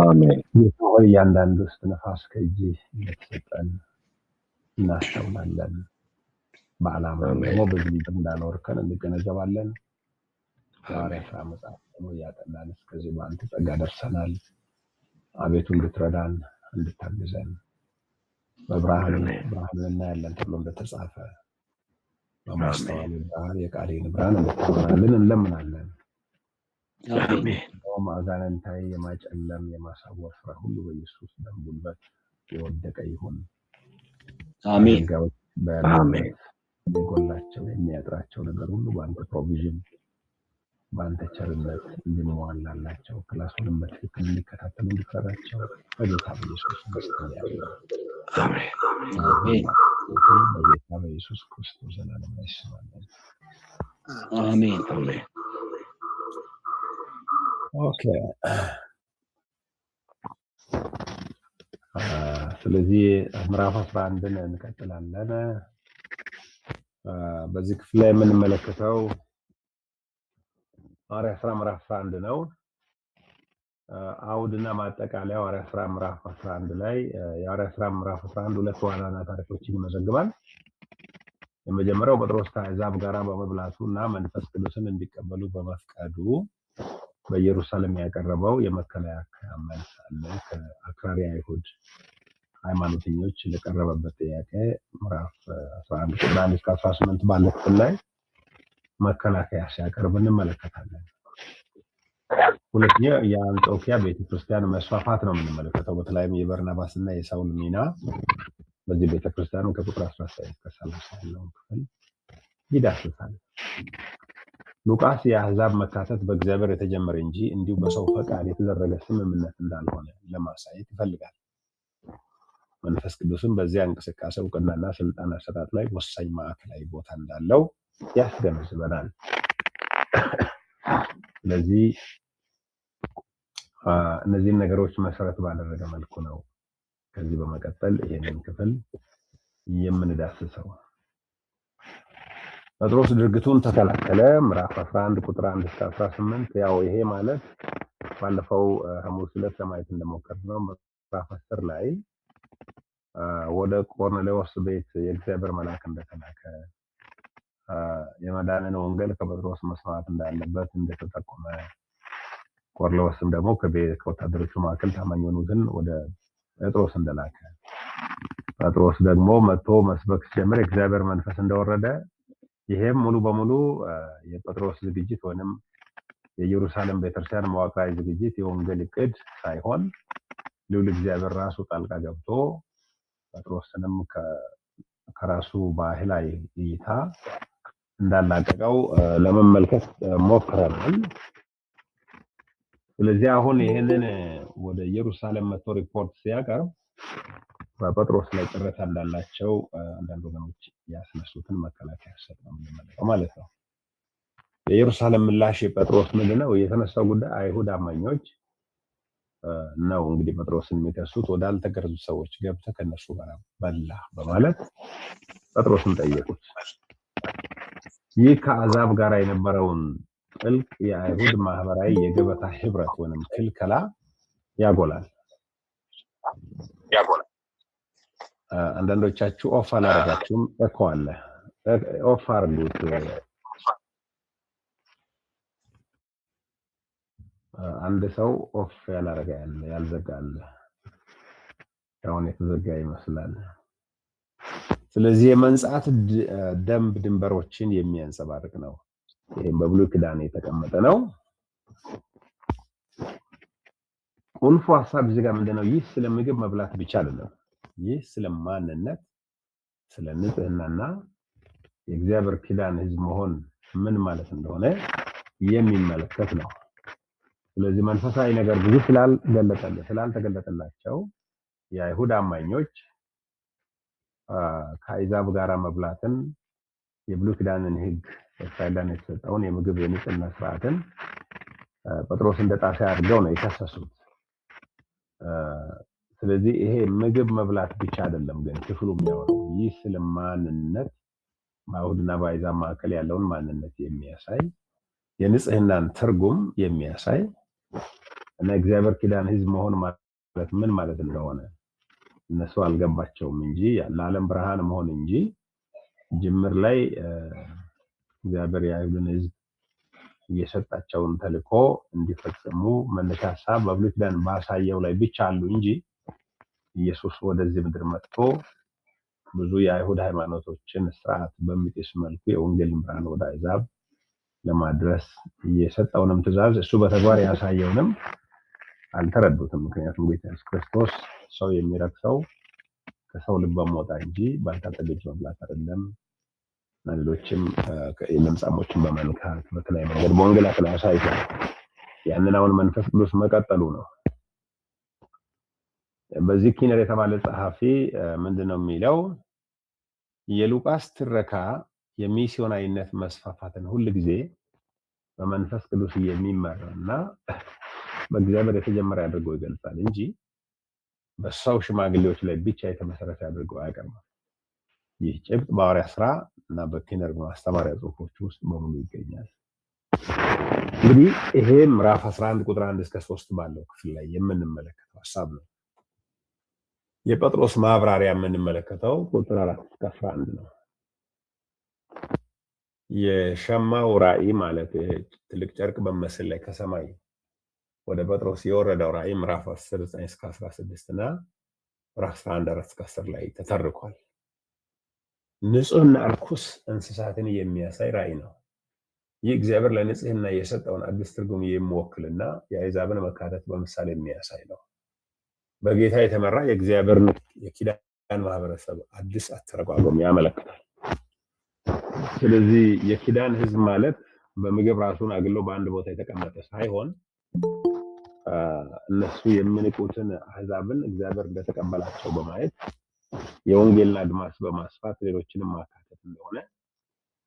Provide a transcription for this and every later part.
አሜን ይሁን ያንዳንዱ ነፋስ ከእጅ እየተሰጠን እናስተውላለን በዓላማ ደግሞ በዚህ እንዳኖርከን እንገነዘባለን ዛሬ ስራ መጽሐፍ ነው ያጠናን እስከዚህ ባንተ ጸጋ ደርሰናል አቤቱ እንድትረዳን እንድታግዘን በብርሃንና ያለን ተብሎ እንደተጻፈ በማስተዋል ብርሃን የቃሌን ብርሃን እንድታበራልን እንለምናለን አሜን ማዛናንታይ የማጨለም የማሳወር ስራ ሁሉ በኢየሱስ ደም ጉልበት የወደቀ ይሁን አሜን አሜን የጎላቸው የሚያጥራቸው ነገር ሁሉ በአንተ ፕሮቪዥን በአንተ ቸርነት እንዲሟላላቸው ክላሱንም በትክክል እንዲከታተሉ እንዲፈራቸው በጌታ በኢየሱስ ክርስቶስ አሜን አሜን በጌታ በኢየሱስ ክርስቶስ ዘላለም ይስማማል አሜን አሜን ኦኬ ስለዚህ ምዕራፍ 11ን እንቀጥላለን በዚህ ክፍል ላይ የምንመለከተው ሐዋርያት ሥራ ምዕራፍ 11 ነው አውድና ማጠቃለያ ሐዋርያት ሥራ ምዕራፍ 11 ላይ የሐዋርያት ሥራ ምዕራፍ 11 ሁለት ዋና ታሪኮችን ይመዘግባል የመጀመሪያው ጴጥሮስ ከአሕዛብ ጋር በመብላቱና መንፈስ ቅዱስን እንዲቀበሉ በመፍቀዱ በኢየሩሳሌም ያቀረበው የመከላከያ መልስ አለ ከአክራሪ አይሁድ ሃይማኖተኞች ለቀረበበት ጥያቄ ምዕራፍ 11 ቁጥር 1 እስከ 18 ባለው ክፍል ላይ መከላከያ ሲያቀርብ እንመለከታለን ሁለተኛ የአንጾኪያ ቤተክርስቲያን መስፋፋት ነው የምንመለከተው በተለይም የበርናባስና የሳውል ሚና በዚህ ቤተክርስቲያን ከቁጥር 17 እስከ 30 ያለው ክፍል ይዳስሳል ሉቃስ የአሕዛብ መካተት በእግዚአብሔር የተጀመረ እንጂ እንዲሁ በሰው ፈቃድ የተደረገ ስምምነት እንዳልሆነ ለማሳየት ይፈልጋል መንፈስ ቅዱስም በዚያ እንቅስቃሴ እውቅናና ስልጣን አሰጣጥ ላይ ወሳኝ ማዕከላዊ ቦታ እንዳለው ያስገነዝበናል ስለዚህ እነዚህን ነገሮች መሰረት ባደረገ መልኩ ነው ከዚህ በመቀጠል ይሄንን ክፍል የምንዳስሰው ጴጥሮስ ድርጊቱን ተከላከለ ምዕራፍ 11 ቁጥር 1 እስከ 18 ያው ይሄ ማለት ባለፈው ሐሙስ ዕለት ለማየት እንደሞከርነው ምዕራፍ 10 ላይ ወደ ቆርኔሌዎስ ቤት የእግዚአብሔር መልአክ እንደተላከ የመዳንን ወንጌል ከጴጥሮስ መስማት እንዳለበት እንደተጠቆመ ቆርኔሌዎስም ደግሞ ከወታደሮቹ መካከል ታማኝ የሆኑትን ወደ ጴጥሮስ እንደላከ ጴጥሮስ ደግሞ መጥቶ መስበክ ሲጀምር እግዚአብሔር መንፈስ እንደወረደ ይሄም ሙሉ በሙሉ የጴጥሮስ ዝግጅት ወይንም የኢየሩሳሌም ቤተክርስቲያን መዋቅራዊ ዝግጅት የወንጌል ዕቅድ ሳይሆን ልዑል እግዚአብሔር ራሱ ጣልቃ ገብቶ ጴጥሮስንም ከራሱ ባህላዊ እይታ እንዳላቀቀው ለመመልከት ሞክረናል ስለዚህ አሁን ይሄንን ወደ ኢየሩሳሌም መጥቶ ሪፖርት ሲያቀርብ በጴጥሮስ ላይ ቅሬታ እንዳላቸው አንዳንድ ወገኖች ያስነሱትን መከላከያ ሰጥተው ማለት ነው የኢየሩሳሌም ምላሽ ጴጥሮስ ምንድነው የተነሳው ጉዳይ አይሁድ አማኞች ነው እንግዲህ ጴጥሮስን የሚከሱት ወዳልተገረዙ ሰዎች ገብተ ከነሱ ጋር በላ በማለት ጴጥሮስን ጠየቁት ይህ ከአሕዛብ ጋር የነበረውን ጥልቅ የአይሁድ ማህበራዊ የገበታ ህብረት ወይንም ክልከላ ያጎላል አንዳንዶቻችሁ ኦፍ አላረጋችሁም እኮ አለ ኦፍ አርጉት አንድ ሰው ኦፍ ያላረጋ ያልዘጋል ያው የተዘጋ ይመስላል ስለዚህ የመንጻት ደንብ ድንበሮችን የሚያንጸባርቅ ነው ይሄም በብሉይ ኪዳን የተቀመጠ ነው ቁልፉ ሐሳብ እዚህ ጋር ምንድነው ይህ ስለምግብ መብላት ብቻ አይደለም ይህ ስለማንነት ስለ ንጽህናና የእግዚአብሔር ኪዳን ህዝብ መሆን ምን ማለት እንደሆነ የሚመለከት ነው ስለዚህ መንፈሳዊ ነገር ብዙ ስላልተገለጠላቸው የአይሁድ አማኞች ከአሕዛብ ጋር መብላትን የብሉይ ኪዳንን ህግ እስራኤልን የተሰጠውን የምግብ የንጽህና ስርዓትን ጴጥሮስ እንደጣሰ አድርገው ነው የከሰሱት ስለዚህ ይሄ ምግብ መብላት ብቻ አይደለም ግን ክፍሉ የሚያወራው ይህ ስለማንነት በአይሁድና በአሕዛብ መካከል ያለውን ማንነት የሚያሳይ የንጽህናን ትርጉም የሚያሳይ እና እግዚአብሔር ኪዳን ህዝብ መሆን ማለት ምን ማለት እንደሆነ እነሱ አልገባቸውም እንጂ ለዓለም ብርሃን መሆን እንጂ ጅምር ላይ እግዚአብሔር የአይሁድን ህዝብ የሰጣቸውን ተልእኮ እንዲፈጽሙ መነሻ ሐሳብ በብሉይ ኪዳን ባሳየው ላይ ብቻ አሉ እንጂ ኢየሱስ ወደዚህ ምድር መጥቶ ብዙ የአይሁድ ሃይማኖቶችን ስርዓት በሚጥስ መልኩ የወንጌልን ብርሃን ወደ አሕዛብ ለማድረስ የሰጠውንም ትእዛዝ እሱ በተግባር ያሳየውንም አልተረዱትም። ምክንያቱም ጌታ ኢየሱስ ክርስቶስ ሰው የሚረክሰው ከሰው ልብ በመውጣ እንጂ ባልታጠበ እጅ መብላት አይደለም። ሌሎችም የለምጻሞችን በመንካት በተለያየ መንገድ በወንጌላት ላይ አሳይቷል። ያንን አሁን መንፈስ ቅዱስ መቀጠሉ ነው። በዚህ ኪነር የተባለ ጸሐፊ ምንድነው የሚለው? የሉቃስ ትረካ የሚስዮናዊነት መስፋፋትን ሁሉ ጊዜ በመንፈስ ቅዱስ የሚመራና በእግዚአብሔር የተጀመረ አድርጎ ይገልጻል እንጂ በሰው ሽማግሌዎች ላይ ብቻ የተመሰረተ አድርጎ አያቀርብም። ይህ ጭብጥ በሐዋርያት ሥራ እና በኪነር ማስተማሪያ ጽሑፎች ውስጥ በሙሉ ይገኛል። እንግዲህ ይሄ ምዕራፍ 11 ቁጥር 1 እስከ 3 ባለው ክፍል ላይ የምንመለከተው ሐሳብ ነው። የጴጥሮስ ማብራሪያ የምንመለከተው ቁጥር 4 እስከ 11 ነው። የሸማው ራእይ ማለት ትልቅ ጨርቅ በመስል ላይ ከሰማይ ወደ ጴጥሮስ የወረደው ራእይ ምዕራፍ 10 9 እስከ 16 እና ምዕራፍ 11 4 እስከ 10 ላይ ተተርኳል። ንጹህና እርኩስ እንስሳትን የሚያሳይ ራእይ ነው። ይህ እግዚአብሔር ለንጽህና የሰጠውን አዲስ ትርጉም የሚወክልና የአሕዛብን መካተት በምሳሌ የሚያሳይ ነው። በጌታ የተመራ የእግዚአብሔር የኪዳን ማህበረሰብ አዲስ አተረጓጎም ያመለክታል። ስለዚህ የኪዳን ህዝብ ማለት በምግብ ራሱን አግሎ በአንድ ቦታ የተቀመጠ ሳይሆን እነሱ የሚንቁትን አሕዛብን እግዚአብሔር እንደተቀበላቸው በማየት የወንጌልን አድማስ በማስፋት ሌሎችንም ማካተት እንደሆነ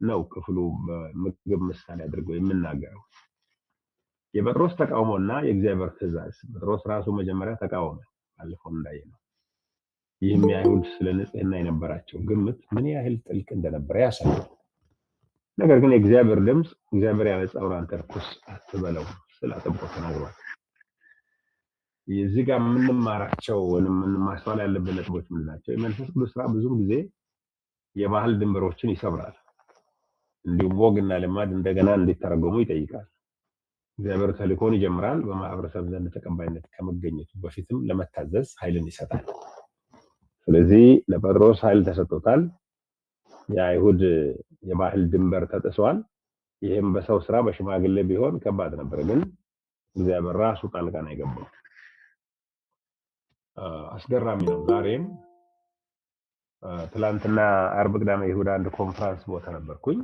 ነው ክፍሉ በምግብ ምሳሌ አድርጎ የሚናገረው። የጴጥሮስ ተቃውሞና የእግዚአብሔር ትእዛዝ። ጴጥሮስ ራሱ መጀመሪያ ተቃወመ፣ ባለፈው እንዳየነው። ይህም የአይሁድ ስለ ንጽህና የነበራቸው ግምት ምን ያህል ጥልቅ እንደነበረ ያሳያል። ነገር ግን የእግዚአብሔር ድምፅ እግዚአብሔር ያነጻውን አንተ ርኩስ አትበለው ስለ አጥብቆ ተናግሯል። የዚህ ጋር የምንማራቸው ወይም ማስተዋል ያለብን ነጥቦች ምን ናቸው? የመንፈስ ቅዱስ ስራ ብዙ ጊዜ የባህል ድንበሮችን ይሰብራል። እንዲሁም ወግና ልማድ እንደገና እንዲተረጎሙ ይጠይቃል። እግዚአብሔር ተልእኮን ይጀምራል። በማህበረሰብ ዘንድ ተቀባይነት ከመገኘቱ በፊትም ለመታዘዝ ኃይልን ይሰጣል። ስለዚህ ለጴጥሮስ ኃይል ተሰጥቶታል። የአይሁድ የባህል ድንበር ተጥሷል። ይህም በሰው ስራ በሽማግሌ ቢሆን ከባድ ነበር፣ ግን እግዚአብሔር ራሱ ጣልቃ ነው የገባው። አስገራሚ ነው። ዛሬም ትላንትና አርብ ቅዳሜ ይሁዳ አንድ ኮንፈረንስ ቦታ ነበርኩኝ።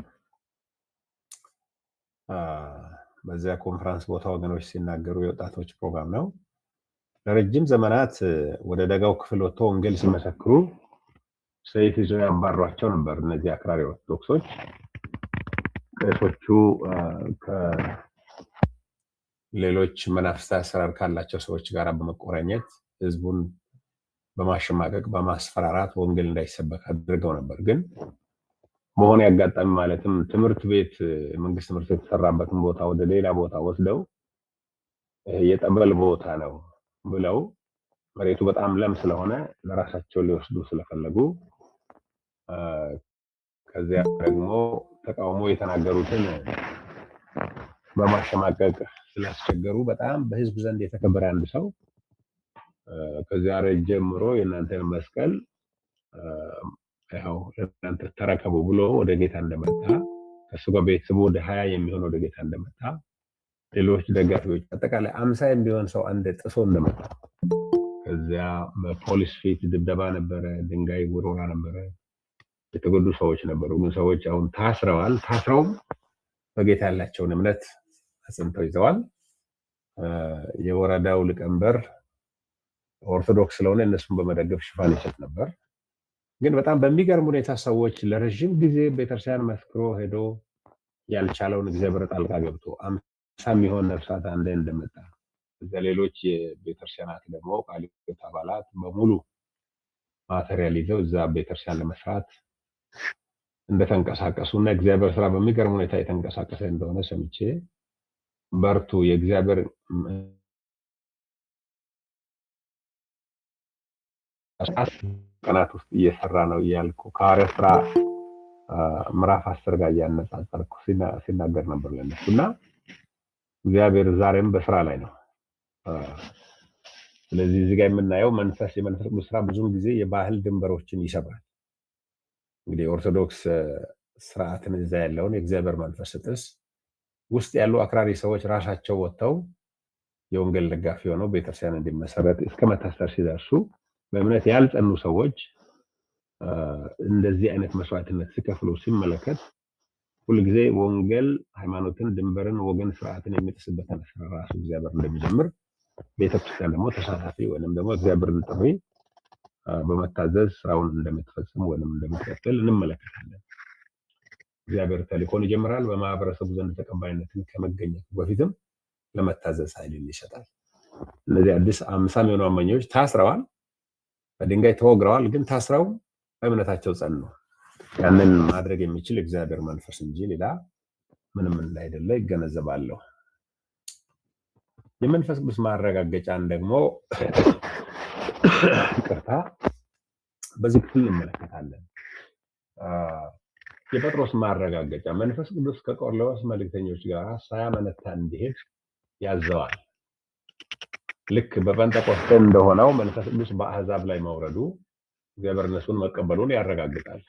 በዚያ ኮንፈረንስ ቦታ ወገኖች ሲናገሩ የወጣቶች ፕሮግራም ነው። ለረጅም ዘመናት ወደ ደጋው ክፍል ወጥተው ወንጌል ሲመሰክሩ ሰይፍ ይዘው ያባሯቸው ነበር። እነዚህ አክራሪ ኦርቶዶክሶች ቄሶቹ ከሌሎች መናፍስታዊ አሰራር ካላቸው ሰዎች ጋር በመቆራኘት ህዝቡን በማሸማቀቅ በማስፈራራት ወንጌል እንዳይሰበክ አድርገው ነበር። ግን መሆን ያጋጣሚ ማለትም ትምህርት ቤት መንግስት ትምህርት ቤት የተሰራበትን ቦታ ወደ ሌላ ቦታ ወስደው የጠበል ቦታ ነው ብለው መሬቱ በጣም ለም ስለሆነ ለራሳቸው ሊወስዱ ስለፈለጉ ከዚያ ደግሞ ተቃውሞ የተናገሩትን በማሸማቀቅ ስላስቸገሩ በጣም በህዝብ ዘንድ የተከበረ አንድ ሰው ከዚያ ረጅ ጀምሮ የእናንተን መስቀል ያው ለእናንተ ተረከቡ ብሎ ወደ ጌታ እንደመጣ ከሱ ጋር ቤተሰቡ ወደ 20 የሚሆን ወደ ጌታ እንደመጣ ሌሎች ደጋፊዎች አጠቃላይ 50 የሚሆን ሰው አንድ ጥሶ እንደመጣ ከዚያ በፖሊስ ፊት ድብደባ ነበረ፣ ድንጋይ ውርወራ ነበረ፣ የተጎዱ ሰዎች ነበሩ። ግን ሰዎች አሁን ታስረዋል። ታስረው በጌታ ያላቸውን እምነት አጽንተው ይዘዋል። የወረዳው ሊቀመንበር ኦርቶዶክስ ስለሆነ እነሱን በመደገፍ ሽፋን ይሰጥ ነበር። ግን በጣም በሚገርም ሁኔታ ሰዎች ለረጅም ጊዜ ቤተክርስቲያን መስክሮ ሄዶ ያልቻለውን እግዚአብሔር ጣልቃ ገብቶ 50 የሚሆን ነፍሳት አንዴ እንደመጣ ሌሎች የቤተክርስቲያናት ደግሞ ቃሊቲ አባላት በሙሉ ማቴሪያል ይዘው እዛ ቤተክርስቲያን ለመስራት እንደተንቀሳቀሱና እግዚአብሔር ስራ በሚገርም ሁኔታ የተንቀሳቀሰ እንደሆነ ሰምቼ በርቱ የእግዚአብሔር ቀናት ውስጥ እየሰራ ነው እያልኩ ከሐዋርያት ሥራ ምዕራፍ 10 ጋር እያነጻጸርኩ ሲናገር ነበር ለነሱና እግዚአብሔር ዛሬም በስራ ላይ ነው። ስለዚህ እዚህ ጋር የምናየው የመንፈስ ቅዱስ ስራ ብዙውን ጊዜ የባህል ድንበሮችን ይሰብራል። እንግዲህ ኦርቶዶክስ ስርዓትን እዛ ያለውን የእግዚአብሔር መንፈስ ጥስ ውስጥ ያሉ አክራሪ ሰዎች ራሳቸው ወጥተው የወንጌል ደጋፊ ሆነው ቤተክርስቲያን እንዲመሰረት እስከ መታሰር ሲደርሱ በእምነት ያልጸኑ ሰዎች እንደዚህ አይነት መስዋዕትነት ሲከፍሉ ሲመለከት ሁልጊዜ ወንጌል ሃይማኖትን፣ ድንበርን፣ ወገን፣ ስርዓትን የሚጥስበትን ስራ ራሱ እግዚአብሔር እንደሚጀምር ቤተክርስቲያን ደግሞ ተሳታፊ ወይንም ደግሞ እግዚአብሔርን ጥሪ በመታዘዝ ስራውን እንደምትፈጽም ወይንም እንደምትቀጥል እንመለከታለን። እግዚአብሔር ተልእኮን ይጀምራል። በማህበረሰቡ ዘንድ ተቀባይነትን ከመገኘቱ በፊትም ለመታዘዝ ኃይልን ይሰጣል። እነዚህ አዲስ 50 የሚሆኑ አማኞች ታስረዋል፣ በድንጋይ ተወግረዋል፣ ግን ታስረው በእምነታቸው ጸኑ። ያንን ማድረግ የሚችል እግዚአብሔር መንፈስ እንጂ ሌላ ምንም እንዳይደለ ይገነዘባለሁ። የመንፈስ ቅዱስ ማረጋገጫን ደግሞ ይቅርታ በዚህ ክፍል እንመለከታለን። የጴጥሮስ ማረጋገጫ መንፈስ ቅዱስ ከቆርኔሌዎስ መልእክተኞች ጋር ሳያመነታ እንዲሄድ ያዘዋል። ልክ በጴንጤቆስጤ እንደሆነው መንፈስ ቅዱስ በአሕዛብ ላይ መውረዱ እግዚአብሔር እነሱን መቀበሉን ያረጋግጣል።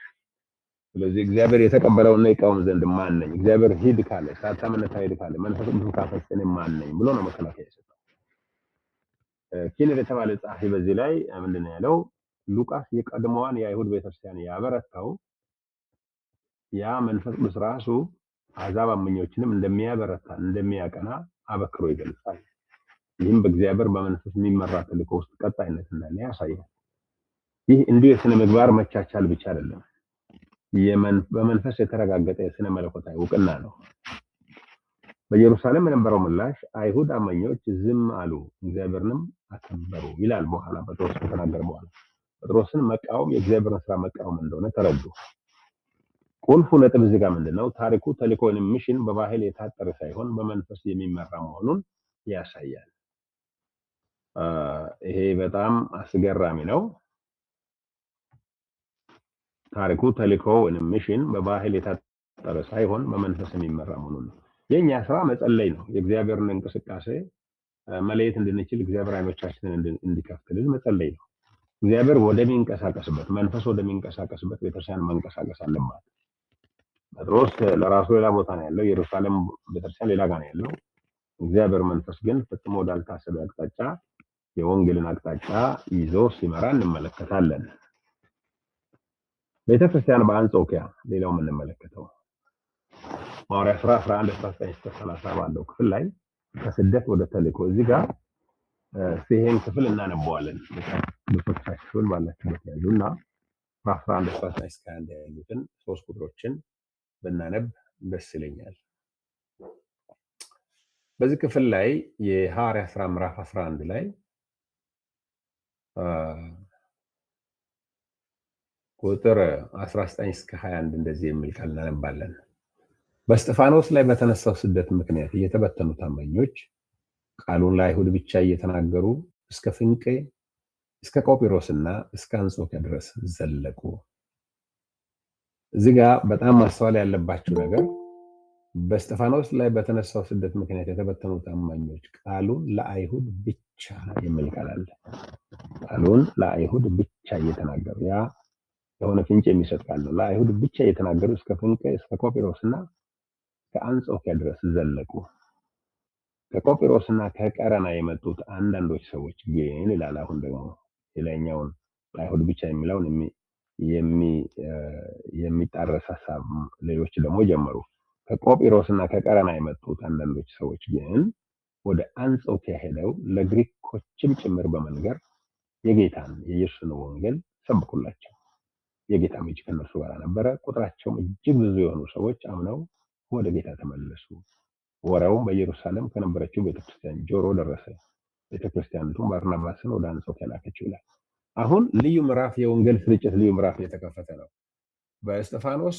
ስለዚህ እግዚአብሔር የተቀበለውና ይቃወም ዘንድ ማን ነኝ? እግዚአብሔር ሂድ ካለ ሳታመነታ ሂድ ካለ መንፈስ ቅዱስ ካፈሰሰ ማን ነኝ ብሎ ነው መከላከያ የሰጠው። ኪንር የተባለ ጸሐፊ በዚህ ላይ ምንድነው ያለው? ሉቃስ የቀድሞዋን የአይሁድ ቤተክርስቲያን ያበረታው ያ መንፈስ ቅዱስ ራሱ አሕዛብ አማኞችንም እንደሚያበረታ እንደሚያቀና አበክሮ ይገልጻል። ይህም በእግዚአብሔር በመንፈስ የሚመራ ተልእኮ ውስጥ ቀጣይነት እንዳለ ያሳያል። ይህ እንዲሁ የሥነ ምግባር መቻቻል ብቻ አይደለም፣ በመንፈስ የተረጋገጠ የሥነ መለኮታዊ እውቅና ነው። በኢየሩሳሌም የነበረው ምላሽ አይሁድ አማኞች ዝም አሉ፣ እግዚአብሔርንም አከበሩ ይላል። በኋላ ጴጥሮስ ከተናገረ በኋላ ጴጥሮስን መቃወም የእግዚአብሔርን ስራ መቃወም እንደሆነ ተረዱ። ቁልፉ ነጥብ እዚህ ጋር ምንድነው? ታሪኩ ተልእኮን ሚሽን በባህል የታጠረ ሳይሆን በመንፈስ የሚመራ መሆኑን ያሳያል። ይሄ በጣም አስገራሚ ነው። ታሪኩ ተልእኮ ወይም ሚሽን በባህል የታጠረ ሳይሆን በመንፈስ የሚመራ መሆኑን ነው። የኛ ስራ መጸለይ ነው። የእግዚአብሔርን እንቅስቃሴ መለየት እንድንችል እግዚአብሔር አይኖቻችንን እንዲከፍትልን መጸለይ ነው። እግዚአብሔር ወደሚንቀሳቀስበት መንፈስ ወደሚንቀሳቀስበት ቤተክርስቲያን መንቀሳቀስ አለባት። ጴጥሮስ ለራሱ ሌላ ቦታ ነው ያለው፣ ኢየሩሳሌም ቤተክርስቲያን ሌላ ጋር ነው ያለው። እግዚአብሔር መንፈስ ግን ፍጽሞ ወዳልታሰበ አቅጣጫ የወንጌልን አቅጣጫ ይዞ ሲመራ እንመለከታለን። ቤተክርስቲያን በአንጾኪያ ሌላው የምንመለከተው ሐዋርያት ሥራ 11:19-30 ባለው ክፍል ላይ ከስደት ወደ ተልእኮ እዚህ ጋር ይሄን ክፍል እናነበዋለን። በተከታታይ ባላችሁበት ያዙና 11:19-21 ያሉትን 3 ቁጥሮችን ብናነብ ደስ ይለኛል። በዚህ ክፍል ላይ የሐዋርያት ሥራ ምዕራፍ 11 ላይ ቁጥር 19-21 እንደዚህ የሚል ቃል እናነባለን። በእስጢፋኖስ ላይ በተነሳው ስደት ምክንያት የተበተኑ ታማኞች ቃሉን ለአይሁድ ብቻ እየተናገሩ እስከ ፍንቄ፣ እስከ ቆጵሮስና እስከ አንጾኪያ ድረስ ዘለቁ። እዚህ ጋር በጣም ማስተዋል ያለባችሁ ነገር በእስጢፋኖስ ላይ በተነሳው ስደት ምክንያት የተበተኑ ታማኞች ቃሉን ለአይሁድ ብቻ የሚል ቃል አለ። ቃሉን ለአይሁድ ብቻ እየተናገሩ ያ የሆነ ፍንጭ የሚሰጥ ቃል ነው። ለአይሁድ ብቻ እየተናገሩ እስከ ፍንቄ፣ እስከ ቆጵሮስና ከአንጾኪያ ድረስ ዘለቁ። ከቆጵሮስና ከቀረና የመጡት አንዳንዶች ሰዎች ግን ይላል። አሁን ደግሞ ሌላኛውን ለአይሁድ ብቻ የሚለውን የሚጣረስ ሐሳብ ሌሎች ደግሞ ጀመሩ። ከቆጵሮስና ከቀረና የመጡት አንዳንዶች ሰዎች ግን ወደ አንጾኪያ ሄደው ለግሪኮችም ጭምር በመንገር የጌታን የኢየሱስን ወንጌል ሰበኩላቸው። የጌታ እጅ ከነሱ ጋር ነበረ። ቁጥራቸውም እጅግ ብዙ የሆኑ ሰዎች አምነው ወደ ጌታ ተመለሱ። ወሬውም በኢየሩሳሌም ከነበረችው ቤተክርስቲያን ጆሮ ደረሰ። ቤተክርስቲያኒቱም ባርናባስን ወደ አንጾኪያ ላከችው ይላል። አሁን ልዩ ምዕራፍ፣ የወንጌል ስርጭት ልዩ ምዕራፍ እየተከፈተ ነው። በእስጢፋኖስ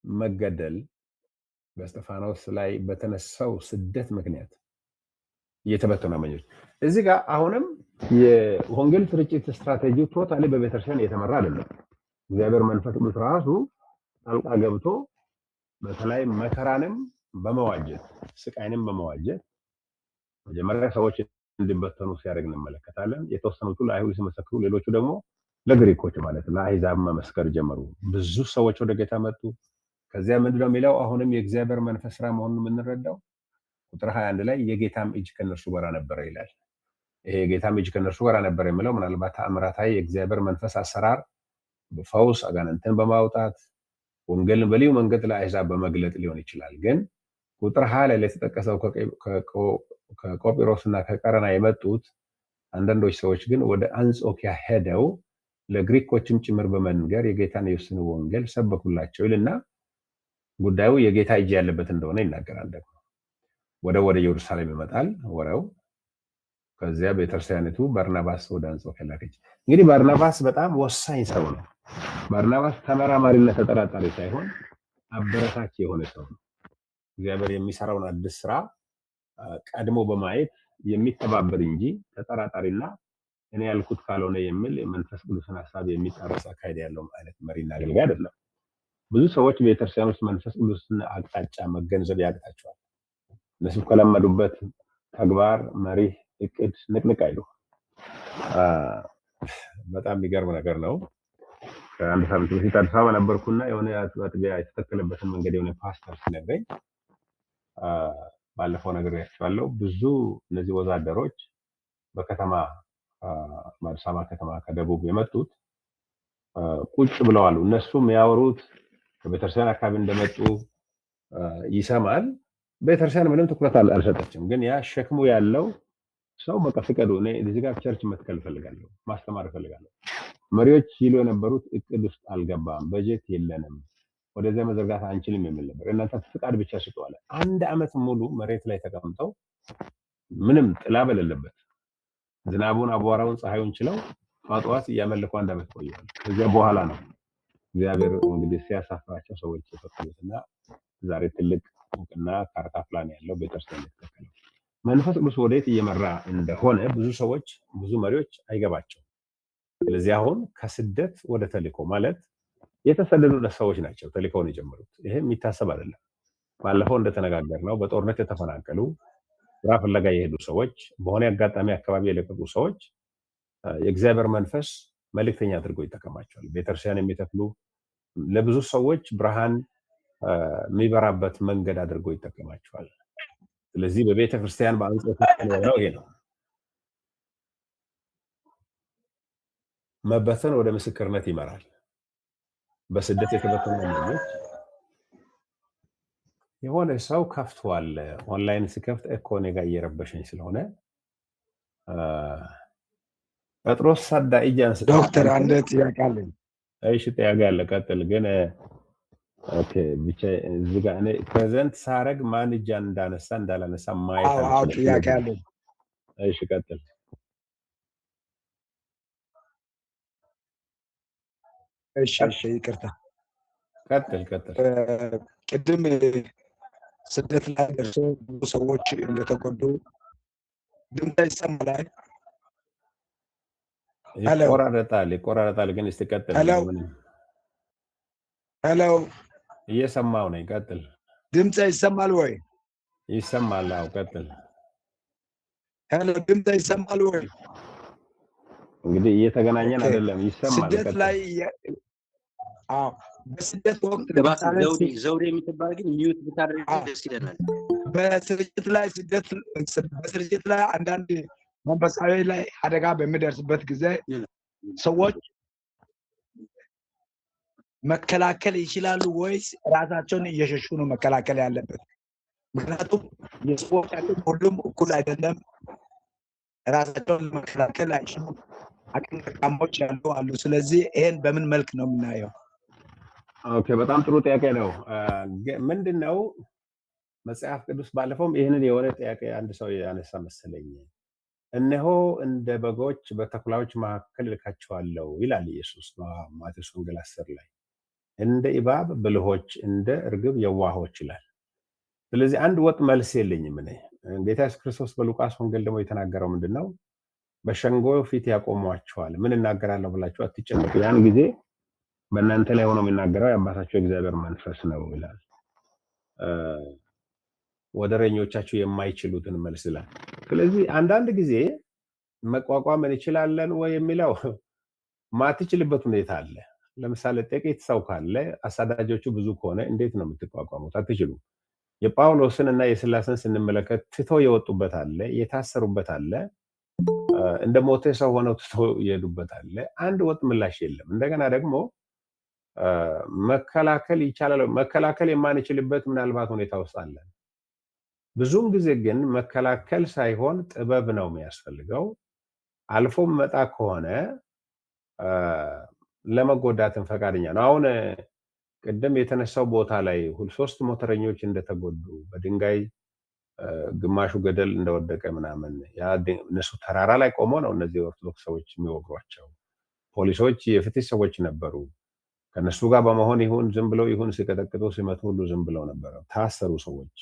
መገደል፣ በእስጢፋኖስ ላይ በተነሳው ስደት ምክንያት እየተበተኑ አማኞች እዚህ ጋር አሁንም የወንጌል ስርጭት ስትራቴጂው ቶታሊ በቤተክርስቲያን የተመራ አይደለም። እግዚአብሔር መንፈስ ቅዱስ ራሱ ጣልቃ ገብቶ በተለይ መከራንም በመዋጀት ስቃይንም በመዋጀት መጀመሪያ ሰዎች እንዲበተኑ ሲያደርግ እንመለከታለን። የተወሰኑቱ ለአይሁድ ሲመሰክሩ፣ ሌሎቹ ደግሞ ለግሪኮች ማለት ለአሕዛብ መመስከር ጀመሩ። ብዙ ሰዎች ወደ ጌታ መጡ። ከዚያ ምንድነው የሚለው? አሁንም የእግዚአብሔር መንፈስ ስራ መሆኑን የምንረዳው ቁጥር 21 ላይ የጌታም እጅ ከነርሱ ጋር ነበረ ይላል። ይሄ የጌታም እጅ ከነርሱ ጋር ነበረ የሚለው ምናልባት ተአምራታዊ የእግዚአብሔር መንፈስ አሰራር በፈውስ አጋንንትን በማውጣት ወንጌልን በልዩ መንገድ ለአሕዛብ በመግለጥ ሊሆን ይችላል። ግን ቁጥር 20 ላይ የተጠቀሰው ከቆጵሮስና ከቀረና የመጡት አንዳንዶች ሰዎች ግን ወደ አንጾኪያ ሄደው ለግሪኮችም ጭምር በመንገር የጌታን የኢየሱስን ወንጌል ሰበኩላቸው ይልና ጉዳዩ የጌታ እጅ ያለበት እንደሆነ ይናገራል። ደግሞ ወደ ኢየሩሳሌም ይመጣል ወሬው። ከዚያ ቤተክርስቲያኒቱ ባርናባስ ወደ አንጾኪያ ላከች። እንግዲህ ባርናባስ በጣም ወሳኝ ሰው ነው። ባርናባስ ተመራማሪና ተጠራጣሪ ሳይሆን አበረታች የሆነ ሰው ነው። እግዚአብሔር የሚሰራውን አዲስ ስራ ቀድሞ በማየት የሚተባበር እንጂ ተጠራጣሪና እኔ ያልኩት ካልሆነ የሚል የመንፈስ ቅዱስን ሐሳብ የሚጣረስ አካሄድ ያለው አይነት መሪና አገልጋይ አይደለም። ብዙ ሰዎች ቤተክርስቲያን ውስጥ መንፈስ ቅዱስን አቅጣጫ መገንዘብ ያቅታቸዋል። እነሱ ከለመዱበት ተግባር፣ መሪ፣ እቅድ ንቅንቅ አይሉ። በጣም የሚገርም ነገር ነው። ከአንድ ሳምንት በፊት አዲስ አበባ ነበርኩና የሆነ አጥቢያ የተተከለበትን መንገድ የሆነ ፓስተር ሲነግረኝ ባለፈው ነገር ያስፈልጋለው ብዙ እነዚህ ወዛደሮች በከተማ አዲስ አበባ ከተማ ከደቡብ የመጡት ቁጭ ብለዋል። እነሱም ያወሩት ከቤተክርስቲያን አካባቢ እንደመጡ ይሰማል። ቤተክርስቲያን ምንም ትኩረት አልሰጠችም። ግን ያ ሸክሙ ያለው ሰው በቃ ፍቀዱ፣ እኔ እዚህ ጋር ቸርች መትከል ፈልጋለሁ፣ ማስተማር ፈልጋለሁ። መሪዎች ይሉ የነበሩት እቅድ ውስጥ አልገባም፣ በጀት የለንም፣ ወደዚያ መዘርጋት አንችልም የሚል ነበር። እናንተ ፍቃድ ብቻ ስጡ አለ። አንድ አመት ሙሉ መሬት ላይ ተቀምጠው ምንም ጥላ በሌለበት ዝናቡን፣ አቧራውን፣ ፀሐዩን ችለው ጧት እያመለኩ አንድ አመት ቆየዋል። ከዚያ በኋላ ነው እግዚአብሔር እንግዲህ ሲያሳፍራቸው ሰዎች የፈቀዱትና ዛሬ ትልቅ እውቅና ካርታ ፕላን ያለው ቤተክርስቲያን የተተከለው። መንፈስ ቅዱስ ወዴት እየመራ እንደሆነ ብዙ ሰዎች ብዙ መሪዎች አይገባቸው። ስለዚህ አሁን ከስደት ወደ ተልእኮ ማለት የተሰደዱ ሰዎች ናቸው ተልእኮውን የጀመሩት። ይሄ የሚታሰብ አይደለም። ባለፈው እንደተነጋገርነው በጦርነት የተፈናቀሉ ስራ ፍለጋ የሄዱ ሰዎች፣ በሆነ አጋጣሚ አካባቢ የለቀቁ ሰዎች የእግዚአብሔር መንፈስ መልእክተኛ አድርጎ ይጠቀማቸዋል። ቤተክርስቲያን የሚተክሉ ለብዙ ሰዎች ብርሃን የሚበራበት መንገድ አድርጎ ይጠቀማቸዋል። ስለዚህ በቤተክርስቲያን በአንጾኪያ የሆነው ይሄ ነው። መበተን ወደ ምስክርነት ይመራል። በስደት የተበተኑ ልጆች የሆነ ሰው ከፍቷል። ኦንላይን ሲከፍት እኮ እኔ ጋር እየረበሸኝ ስለሆነ ጴጥሮስ ሳዳ እጅ አንስቶ ዶክተር አንድ ጥያቄ አለኝ። እሺ ጥያቄ አለ፣ ቀጥል። ግን ኦኬ ብቻ እዚህ ጋር እኔ ፕሬዘንት ሳረግ ማን እጅ እንዳነሳ እንዳላነሳ ማየት አልችልም። ጥያቄ አለኝ። እሺ ቀጥል። እሺ ይቅርታ፣ ቀጥል። ቅድም ስደት ላይ ደርሶ ብዙ ሰዎች እንደተጎዱ ድምፅ ይሰማል። ይቆራረጣል ግን እስቲ ቀጥል። ሄሎ እየሰማው ነኝ፣ ቀጥል። ድምፅ ይሰማል ወይ? ይሰማል። አዎ ቀጥል። ሄሎ ድምፅ ይሰማል ወይ? እንግዲህ እየተገናኘን አይደለም። ይሰማል። ስደት ላይ በስደት ወቅት ዘውዴ የምትባል ግን ሚዩት ብታደርግ ደስ ይለናል። በስርጭት ላይ አንዳንድ መንፈሳዊ ላይ አደጋ በሚደርስበት ጊዜ ሰዎች መከላከል ይችላሉ ወይስ ራሳቸውን እየሸሹ ነው መከላከል ያለበት? ምክንያቱም የሰዎች ሁሉም እኩል አይደለም። ራሳቸውን ለመከላከል አይችሉም። አቅም ደካሞች ያሉ አሉ። ስለዚህ ይሄን በምን መልክ ነው የምናየው? ኦኬ፣ በጣም ጥሩ ጥያቄ ነው። ምንድነው መጽሐፍ ቅዱስ ባለፈውም ይሄንን የሆነ ጥያቄ አንድ ሰው ያነሳ መሰለኝ። እነሆ እንደ በጎች በተኩላዎች መካከል ልካቸዋለሁ ይላል ኢየሱስ በማቴዎስ ወንጌል 10 ላይ። እንደ እባብ ብልሆች፣ እንደ እርግብ የዋሆች ይላል። ስለዚህ አንድ ወጥ መልስ የለኝም እኔ። ጌታ ኢየሱስ ክርስቶስ በሉቃስ ወንጌል ደግሞ የተናገረው ምንድነው? በሸንጎ ፊት ያቆሟቸዋል። ምን እናገራለሁ ብላችሁ አትጨነቁ፣ ያን ጊዜ በእናንተ ላይ ሆኖ የሚናገረው የአባታችሁ እግዚአብሔር መንፈስ ነው ይላል። ወደረኞቻችሁ የማይችሉትን መልስ ይላል። ስለዚህ አንዳንድ ጊዜ መቋቋም እንችላለን ወይ የሚለው ማትችልበት ሁኔታ አለ። ለምሳሌ ጥቂት ሰው ካለ አሳዳጆቹ ብዙ ከሆነ እንዴት ነው የምትቋቋሙት? አትችሉም። የጳውሎስን እና የስላሴን ስንመለከት ትተው የወጡበት አለ፣ የታሰሩበት አለ፣ እንደ ሞተ ሰው ሆነው ትተው የሄዱበት አለ። አንድ ወጥ ምላሽ የለም። እንደገና ደግሞ መከላከል ይቻላል። መከላከል የማንችልበት ምናልባት ሁኔታ ውስጥ አለ። ብዙም ጊዜ ግን መከላከል ሳይሆን ጥበብ ነው የሚያስፈልገው። አልፎ መጣ ከሆነ ለመጎዳትን ፈቃደኛ ነው። አሁን ቅድም የተነሳው ቦታ ላይ 3 ሞተረኞች እንደተጎዱ በድንጋይ ግማሹ ገደል እንደወደቀ ምናምን እነሱ ተራራ ላይ ቆሞ ነው እነዚህ ኦርቶዶክስ ሰዎች የሚወግሯቸው። ፖሊሶች የፍትህ ሰዎች ነበሩ። ከነሱ ጋር በመሆን ይሁን ዝም ብለው ይሁን ሲቀጠቅጡ ሲመቱ ሁሉ ዝም ብለው ነበር። ታሰሩ ሰዎች።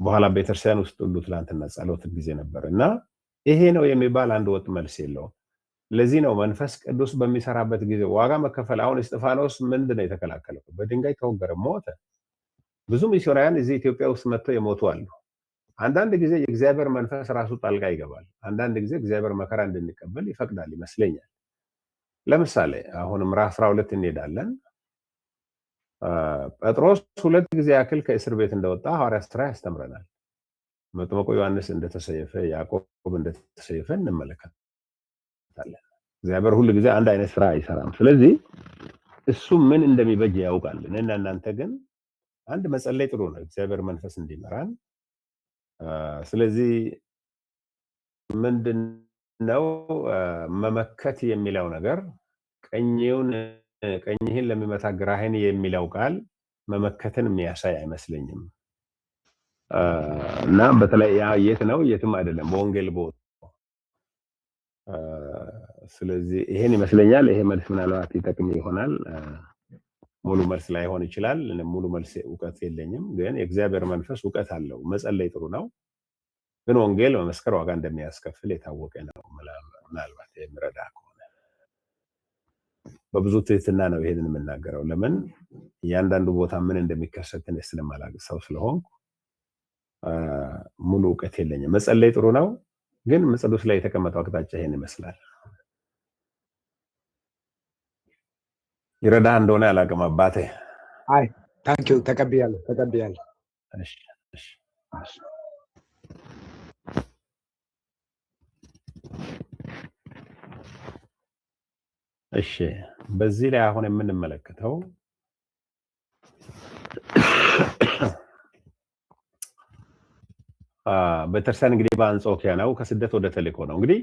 በኋላ ቤተክርስቲያን ውስጥ ሁሉ ትላንትና ጸሎት ጊዜ ነበር እና ይሄ ነው የሚባል አንድ ወጥ መልስ የለውም። ለዚህ ነው መንፈስ ቅዱስ በሚሰራበት ጊዜ ዋጋ መከፈል። አሁን እስጢፋኖስ ምንድነው የተከላከለው? በድንጋይ ተወገረ፣ ሞተ። ብዙ ሚስዮናውያን እዚህ ኢትዮጵያ ውስጥ መጥተው የሞቱ አሉ። አንዳንድ ጊዜ የእግዚአብሔር መንፈስ ራሱ ጣልቃ ይገባል። አንዳንድ ጊዜ እግዚአብሔር መከራ እንድንቀበል ይፈቅዳል ይመስለኛል። ለምሳሌ አሁን ምዕራፍ 12 እንሄዳለን። ጴጥሮስ 2 ጊዜ ያክል ከእስር ቤት እንደወጣ ሐዋርያት ሥራ ያስተምረናል። መጥምቁ ዮሐንስ እንደተሰየፈ፣ ያዕቆብ እንደተሰየፈ እንመለከታለን። እግዚአብሔር ሁሉ ጊዜ አንድ አይነት ስራ አይሰራም። ስለዚህ እሱ ምን እንደሚበጅ ያውቃል። እኔና እናንተ ግን አንድ መጸለይ ጥሩ ነው፣ እግዚአብሔር መንፈስ እንዲመራን። ስለዚህ ምንድነው መመከት የሚለው ነገር ቀኝህን ለሚመታ ግራህን የሚለው ቃል መመከትን የሚያሳይ አይመስለኝም። እና በተለይ የት ነው? የትም አይደለም፣ በወንጌል ቦታ። ስለዚህ ይሄን ይመስለኛል። ይሄ መልስ ምናልባት ይጠቅም ይሆናል። ሙሉ መልስ ላይሆን ይችላል። ሙሉ መልስ እውቀት የለኝም፣ ግን የእግዚአብሔር መንፈስ እውቀት አለው። መጸለይ ጥሩ ነው፣ ግን ወንጌል መመስከር ዋጋ እንደሚያስከፍል የታወቀ ነው። ምናልባት የሚረዳ ከሆነ በብዙ ትህትና ነው ይሄንን የምናገረው። ለምን እያንዳንዱ ቦታ ምን እንደሚከሰት ስለማላውቅ ሰው ስለሆንኩ ሙሉ እውቀት የለኝም። መጸለይ ጥሩ ነው፣ ግን መጽሐፍ ላይ የተቀመጠው አቅጣጫ ይሄን ይመስላል። ይረዳ እንደሆነ አላውቅም አባቴ። አይ ታንኪዩ፣ ተቀብያለሁ። እሺ እሺ እሺ። እሺ በዚህ ላይ አሁን የምንመለከተው ቤተክርስቲያን እንግዲህ በአንጾኪያ ነው። ከስደት ወደ ተልእኮ ነው። እንግዲህ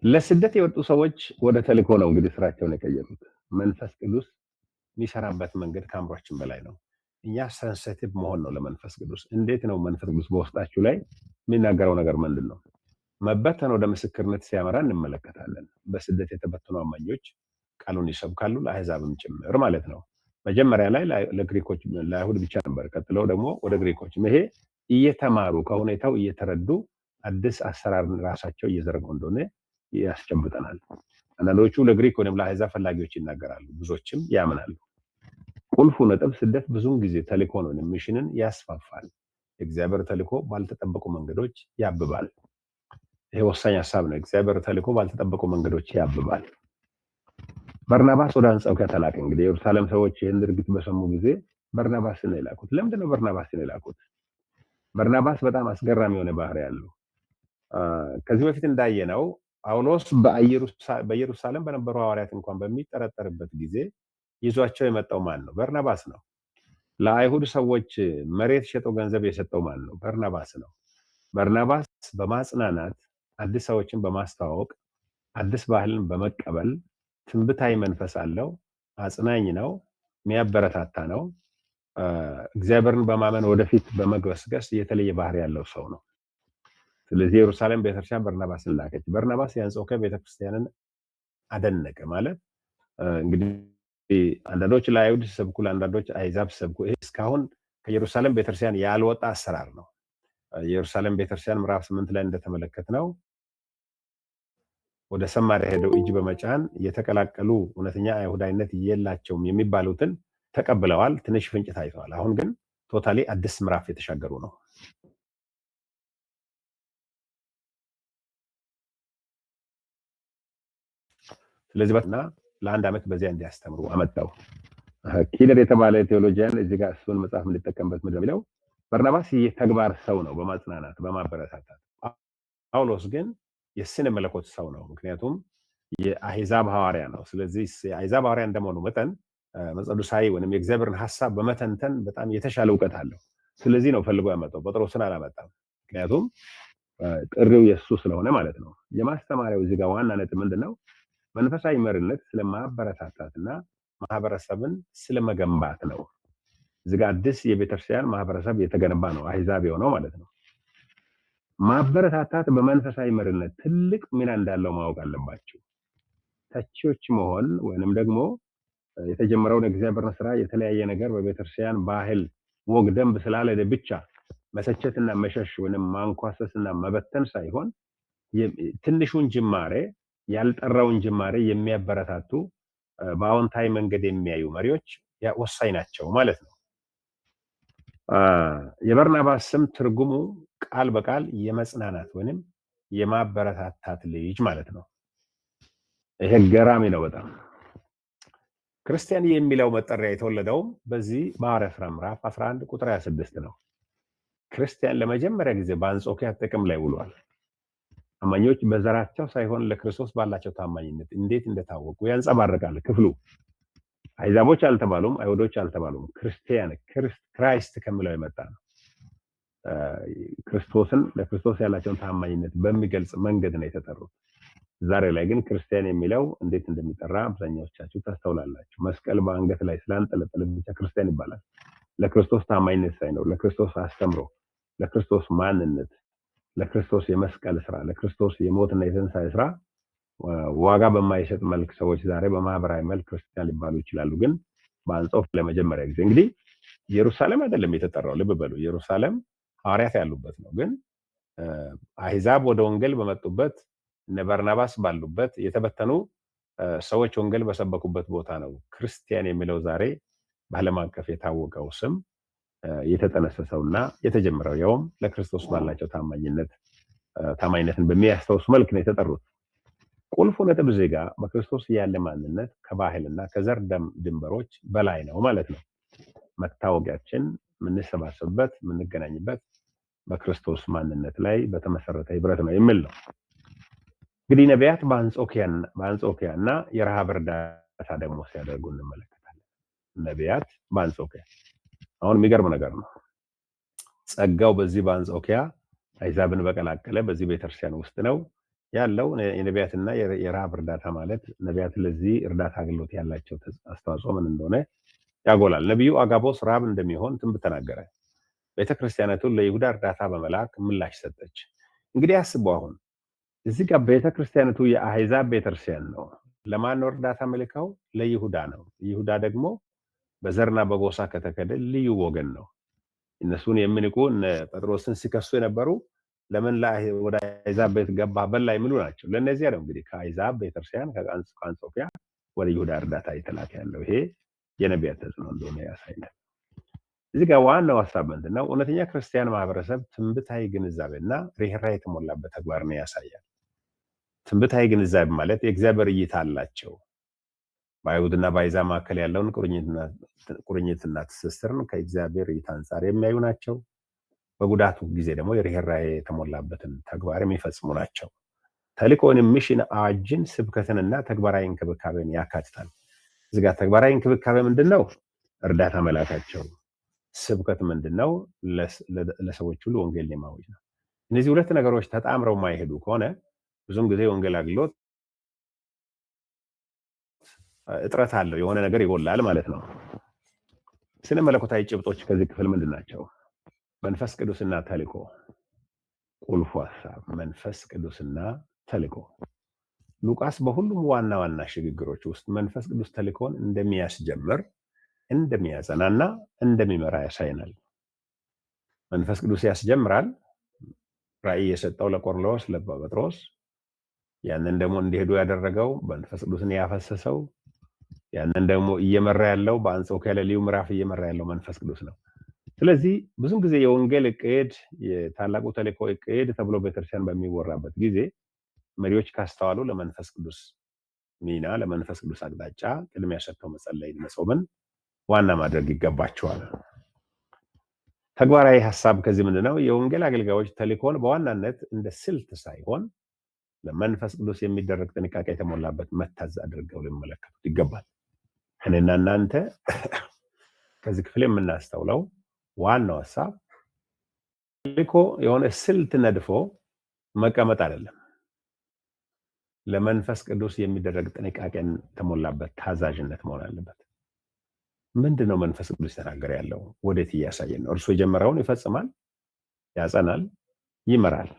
ለስደት የወጡ ሰዎች ወደ ተልእኮ ነው እንግዲህ ስራቸውን የቀየሩት። መንፈስ ቅዱስ የሚሰራበት መንገድ ከአእምሯችን በላይ ነው። እኛ ሰንሲቲቭ መሆን ነው ለመንፈስ ቅዱስ። እንዴት ነው መንፈስ ቅዱስ በውስጣችሁ ላይ የሚናገረው ነገር ምንድን ነው? መበተን ወደ ምስክርነት ሲያመራ እንመለከታለን። በስደት የተበተኑ አማኞች ቃሉን ይሰብካሉ፣ ለአሕዛብም ጭምር ማለት ነው። መጀመሪያ ላይ ለግሪኮች ለአይሁድ ብቻ ነበር። ቀጥለው ደግሞ ወደ ግሪኮች። ይሄ እየተማሩ ከሁኔታው እየተረዱ አዲስ አሰራር ራሳቸው እየዘረጉ እንደሆነ ያስጨብጠናል። አንዳንዶቹ ለግሪክ ወይም ለአሕዛብ ፈላጊዎች ይናገራሉ፣ ብዙዎችም ያምናሉ። ቁልፉ ነጥብ ስደት ብዙውን ጊዜ ተልእኮ ነው። ሚሽንን ያስፋፋል። የእግዚአብሔር ተልእኮ ባልተጠበቁ መንገዶች ያብባል። ይሄ ወሳኝ ሐሳብ ነው። እግዚአብሔር ተልእኮ ባልተጠበቁ መንገዶች ያብባል። በርናባስ ወደ አንጾኪያ ተላከ። እንግዲህ የኢየሩሳሌም ሰዎች ይህን ድርጊት በሰሙ ጊዜ በርናባስን የላኩት። ለምንድን ነው በርናባስን የላኩት? በርናባስ በጣም አስገራሚ የሆነ ባህሪ ያለው። ከዚህ በፊት እንዳየነው ጳውሎስ በኢየሩሳሌም በነበሩ ሐዋርያት እንኳን በሚጠረጠርበት ጊዜ ይዟቸው የመጣው ማን ነው? በርናባስ ነው። ለአይሁድ ሰዎች መሬት ሸጦ ገንዘብ የሰጠው ማን ነው? በርናባስ ነው። በርናባስ በማጽናናት አዲስ ሰዎችን በማስተዋወቅ አዲስ ባህልን በመቀበል ትንቢታዊ መንፈስ አለው። አጽናኝ ነው። የሚያበረታታ ነው። እግዚአብሔርን በማመን ወደፊት በመገስገስ የተለየ ባህሪ ያለው ሰው ነው። ስለዚህ ኢየሩሳሌም ቤተክርስቲያን በርናባስን ላከች። በርናባስ የአንጾኪያ ቤተክርስቲያንን አደነቀ። ማለት እንግዲህ አንዳንዶች ለአይሁድ ሲሰብኩ፣ ለአንዳንዶች አሕዛብ ሲሰብኩ፣ ይሄ እስካሁን ከኢየሩሳሌም ቤተክርስቲያን ያልወጣ አሰራር ነው። የኢየሩሳሌም ቤተክርስቲያን ምዕራፍ 8 ላይ እንደተመለከትነው ወደ ሰማርያ ሄደው እጅ በመጫን የተቀላቀሉ እውነተኛ አይሁዳይነት የላቸውም የሚባሉትን ተቀብለዋል። ትንሽ ፍንጭ ታይተዋል። አሁን ግን ቶታሊ አዲስ ምዕራፍ የተሻገሩ ነው። ስለዚህ በትና ለአንድ ዓመት በዚያ እንዲያስተምሩ አመጣው። ኪለር የተባለ ቴዎሎጂያን እዚህ ጋር እሱን መጽሐፍ እንድጠቀምበት ምንድን ነው የሚለው? በርናባስ የተግባር ሰው ነው፣ በማጽናናት በማበረታታት። ጳውሎስ ግን የስነ መለኮት ሰው ነው፣ ምክንያቱም የአሕዛብ ሐዋርያ ነው። ስለዚህ የአሕዛብ ሐዋርያ እንደመሆኑ መጠን መጽዱሳዊ ወይም የእግዚአብሔርን ሐሳብ በመተንተን በጣም የተሻለ እውቀት አለው። ስለዚህ ነው ፈልጎ ያመጣው፣ ጴጥሮስን አላመጣም። ምክንያቱም ጥሪው የሱ ስለሆነ ማለት ነው። የማስተማሪያው እዚህ ጋር ዋና ነጥብ ምንድነው? መንፈሳዊ መሪነት ስለማበረታታትና ማህበረሰብን ስለመገንባት ነው። እዚህ ጋር አዲስ የቤተክርስቲያን ማህበረሰብ የተገነባ ነው፣ አሕዛብ የሆነው ማለት ነው። ማበረታታት በመንፈሳዊ መሪነት ትልቅ ሚና እንዳለው ማወቅ አለባቸው። ተቺዎች መሆን ወይንም ደግሞ የተጀመረውን እግዚአብሔርን ስራ የተለያየ ነገር በቤተክርስቲያን ባህል፣ ወግ፣ ደንብ ስላለ ብቻ መሰቸትና መሸሽ ወይንም ማንኳሰስና መበተን ሳይሆን ትንሹን ጅማሬ ያልጠራውን ጅማሬ የሚያበረታቱ በአዎንታዊ መንገድ የሚያዩ መሪዎች ወሳኝ ናቸው ማለት ነው። የበርናባስ ስም ትርጉሙ ቃል በቃል የመጽናናት ወይንም የማበረታታት ልጅ ማለት ነው። ይሄ ገራሚ ነው በጣም። ክርስቲያን የሚለው መጠሪያ የተወለደው በዚህ በሐዋርያት ሥራ ምዕራፍ 11 ቁጥር 26 ነው። ክርስቲያን ለመጀመሪያ ጊዜ በአንጾኪያ ጥቅም ላይ ውሏል። አማኞች በዘራቸው ሳይሆን ለክርስቶስ ባላቸው ታማኝነት እንዴት እንደታወቁ ያንጸባርቃል ክፍሉ። አሕዛቦች አልተባሉም፣ አይሁዶች አልተባሉም። ክርስቲያን ክራይስት ከሚለው የመጣ ነው። ክርስቶስን ለክርስቶስ ያላቸውን ታማኝነት በሚገልጽ መንገድ ነው የተጠሩት። ዛሬ ላይ ግን ክርስቲያን የሚለው እንዴት እንደሚጠራ አብዛኛዎቻችሁ ታስተውላላችሁ። መስቀል በአንገት ላይ ስላንጠለጠለ ብቻ ክርስቲያን ይባላል። ለክርስቶስ ታማኝነት ሳይኖር፣ ለክርስቶስ አስተምሮ፣ ለክርስቶስ ማንነት፣ ለክርስቶስ የመስቀል ስራ፣ ለክርስቶስ የሞትና የትንሣኤ ስራ ዋጋ በማይሰጥ መልክ ሰዎች ዛሬ በማህበራዊ መልክ ክርስቲያን ሊባሉ ይችላሉ። ግን በአንጾኪያ ለመጀመሪያ ጊዜ እንግዲህ ኢየሩሳሌም አይደለም የተጠራው፣ ልብ በሉ። ኢየሩሳሌም ሐዋርያት ያሉበት ነው። ግን አሕዛብ ወደ ወንጌል በመጡበት እነ በርናባስ ባሉበት የተበተኑ ሰዎች ወንጌል በሰበኩበት ቦታ ነው ክርስቲያን የሚለው ዛሬ በዓለም አቀፍ የታወቀው ስም የተጠነሰሰውና የተጀመረው። ያውም ለክርስቶስ ባላቸው ታማኝነትን በሚያስታውስ መልክ ነው የተጠሩት። ቁልፉ ነጥብ እዚህ ጋር በክርስቶስ ያለ ማንነት ከባህልና ከዘር ድንበሮች በላይ ነው ማለት ነው። መታወቂያችን የምንሰባሰብበት የምንገናኝበት በክርስቶስ ማንነት ላይ በተመሰረተ ህብረት ነው የሚል ነው። እንግዲህ ነቢያት በአንጾኪያ እና የረሃብ እርዳታ ደግሞ ሲያደርጉ እንመለከታለን። ነቢያት በአንጾኪያ አሁን የሚገርም ነገር ነው። ጸጋው በዚህ በአንጾኪያ አሕዛብን በቀላቀለ በዚህ ቤተክርስቲያን ውስጥ ነው ያለው። የነቢያትና የረሃብ እርዳታ ማለት ነቢያት ለዚህ እርዳታ አገልግሎት ያላቸው አስተዋጽኦ ምን እንደሆነ ያጎላል። ነቢዩ አጋቦስ ረሃብ እንደሚሆን ትንቢት ተናገረ። ቤተክርስቲያናቱን ለይሁዳ እርዳታ በመላክ ምላሽ ሰጠች። እንግዲህ አስቡ፣ አሁን እዚህ ጋር ቤተክርስቲያናቱ የአሕዛብ ቤተክርስቲያን ነው። ለማን ነው እርዳታ መልካው? ለይሁዳ ነው። ይሁዳ ደግሞ በዘርና በጎሳ ከተከደ ልዩ ወገን ነው። እነሱን የሚንቁ እነ ጴጥሮስን ሲከሱ የነበሩ ለምን ወደ አሕዛብ ቤት ገባ በላ የሚሉ ናቸው። ለእነዚያ ነው እንግዲህ ከአሕዛብ ቤተክርስቲያን ከአንጾኪያ ወደ ይሁዳ እርዳታ የተላከ ያለው። ይሄ የነቢያት ተጽዕኖ እንደሆነ ያሳያል። እዚህ ጋር ዋናው ሀሳብ ምንድን ነው? እውነተኛ ክርስቲያን ማህበረሰብ ትንቢታዊ ግንዛቤና ርኅራኄ የተሞላበት ተግባር ነው ያሳያል። ትንቢታዊ ግንዛቤ ማለት የእግዚአብሔር እይታ አላቸው። በአይሁድና በአሕዛብ መካከል ያለውን ቁርኝትና ትስስርን ከእግዚአብሔር እይታ አንጻር የሚያዩ ናቸው። በጉዳቱ ጊዜ ደግሞ የርኅራኄ የተሞላበትን ተግባር የሚፈጽሙ ናቸው። ተልእኮን፣ ሚሽን፣ አዋጅን፣ ስብከትንና ተግባራዊ እንክብካቤን ያካትታል። እዚህ ጋር ተግባራዊ እንክብካቤ ምንድነው? እርዳታ መላካቸው። ስብከት ምንድነው? ለሰዎች ሁሉ ወንጌል የማወጅ ነው። እነዚህ ሁለት ነገሮች ተጣምረው የማይሄዱ ከሆነ ብዙም ጊዜ ወንጌል አገልግሎት እጥረት አለው፣ የሆነ ነገር ይጎላል ማለት ነው። ስነ መለኮታዊ ጭብጦች ከዚህ ክፍል ምንድን ናቸው? መንፈስ ቅዱስና ተልእኮ። ቁልፉ ሐሳብ መንፈስ ቅዱስና ተልእኮ። ሉቃስ በሁሉም ዋና ዋና ሽግግሮች ውስጥ መንፈስ ቅዱስ ተልእኮን እንደሚያስጀምር፣ እንደሚያጸናና እንደሚመራ ያሳየናል። መንፈስ ቅዱስ ያስጀምራል። ራእይ የሰጠው ለቆርኔሌዎስ፣ ለጴጥሮስ ያንን ደግሞ እንዲሄዱ ያደረገው መንፈስ ቅዱስን ያፈሰሰው ያንን ደግሞ እየመራ ያለው በአንጾኪያ ለልዩ ምዕራፍ እየመራ ያለው መንፈስ ቅዱስ ነው። ስለዚህ ብዙ ጊዜ የወንጌል እቅድ የታላቁ ተልእኮ እቅድ ተብሎ ቤተክርስቲያን በሚወራበት ጊዜ መሪዎች ካስተዋሉ ለመንፈስ ቅዱስ ሚና ለመንፈስ ቅዱስ አቅጣጫ ቅድሚያ ሰጥተው መጸለይን መጾምን ዋና ማድረግ ይገባቸዋል። ተግባራዊ ሐሳብ ከዚህ ምንድነው? የወንጌል አገልጋዮች ተልእኮን በዋናነት እንደ ስልት ሳይሆን ለመንፈስ ቅዱስ የሚደረግ ጥንቃቄ የተሞላበት መታዘዝ አድርገው ሊመለከቱት ይገባል። እኔና እናንተ ከዚህ ክፍል የምናስተውለው ዋናው ሐሳብ ተልእኮ የሆነ ስልት ነድፎ መቀመጥ አይደለም። ለመንፈስ ቅዱስ የሚደረግ ጥንቃቄን የተሞላበት ታዛዥነት መሆን አለበት። ምንድነው መንፈስ ቅዱስ ተናገረ ያለው? ወዴት እያሳየን ነው? እርሱ የጀመረውን ይፈጽማል፣ ያጸናል፣ ይመራል።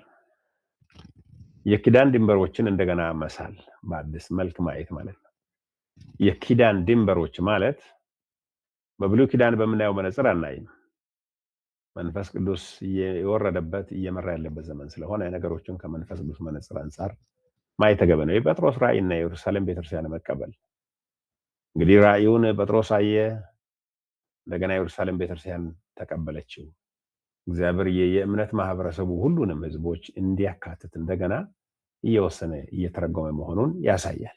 የኪዳን ድንበሮችን እንደገና መሳል በአዲስ መልክ ማየት ማለት ነው። የኪዳን ድንበሮች ማለት በብሉይ ኪዳን በምናየው መነጽር አናይም። መንፈስ ቅዱስ የወረደበት እየመራ ያለበት ዘመን ስለሆነ ነገሮችን ከመንፈስ ቅዱስ መነጽር አንፃር ማየት ተገቢ ነው። የጴጥሮስ ራእይና የኢየሩሳሌም ቤተክርስቲያን መቀበል እንግዲህ ራእዩን ጴጥሮስ አየ፣ እንደገና የኢየሩሳሌም ቤተክርስቲያን ተቀበለችው። እግዚአብሔር የእምነት ማህበረሰቡ ሁሉንም ህዝቦች እንዲያካትት እንደገና እየወሰነ እየተረጎመ መሆኑን ያሳያል።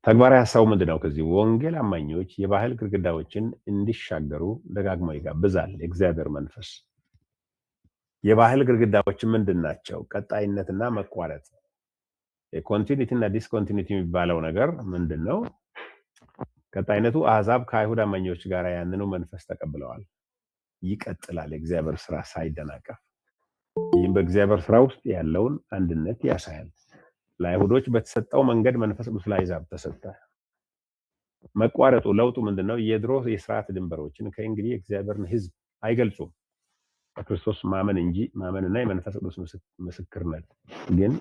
ተግባራዊ ሐሳቡ ምንድነው? ከዚህ ወንጌል አማኞች የባህል ግድግዳዎችን እንዲሻገሩ ደጋግሞ ይጋብዛል የእግዚአብሔር መንፈስ። የባህል ግድግዳዎች ምንድናቸው? ቀጣይነትና መቋረጥ። የኮንቲኒቲ እና ዲስኮንቲኒቲ የሚባለው ነገር ምንድነው? ቀጣይነቱ አሕዛብ ከአይሁድ አማኞች ጋር ያንኑ መንፈስ ተቀብለዋል። ይቀጥላል የእግዚአብሔር ስራ ሳይደናቀፍ። ይህም በእግዚአብሔር ስራ ውስጥ ያለውን አንድነት ያሳያል። ለአይሁዶች በተሰጠው መንገድ መንፈስ ቅዱስ ለአሕዛብ ተሰጠ። መቋረጡ ለውጡ ምንድነው? የድሮ የሥርዓት ድንበሮችን ከእንግዲህ የእግዚአብሔርን ህዝብ አይገልጹም። በክርስቶስ ማመን እንጂ ማመንና የመንፈስ ቅዱስ ምስክርነት ግን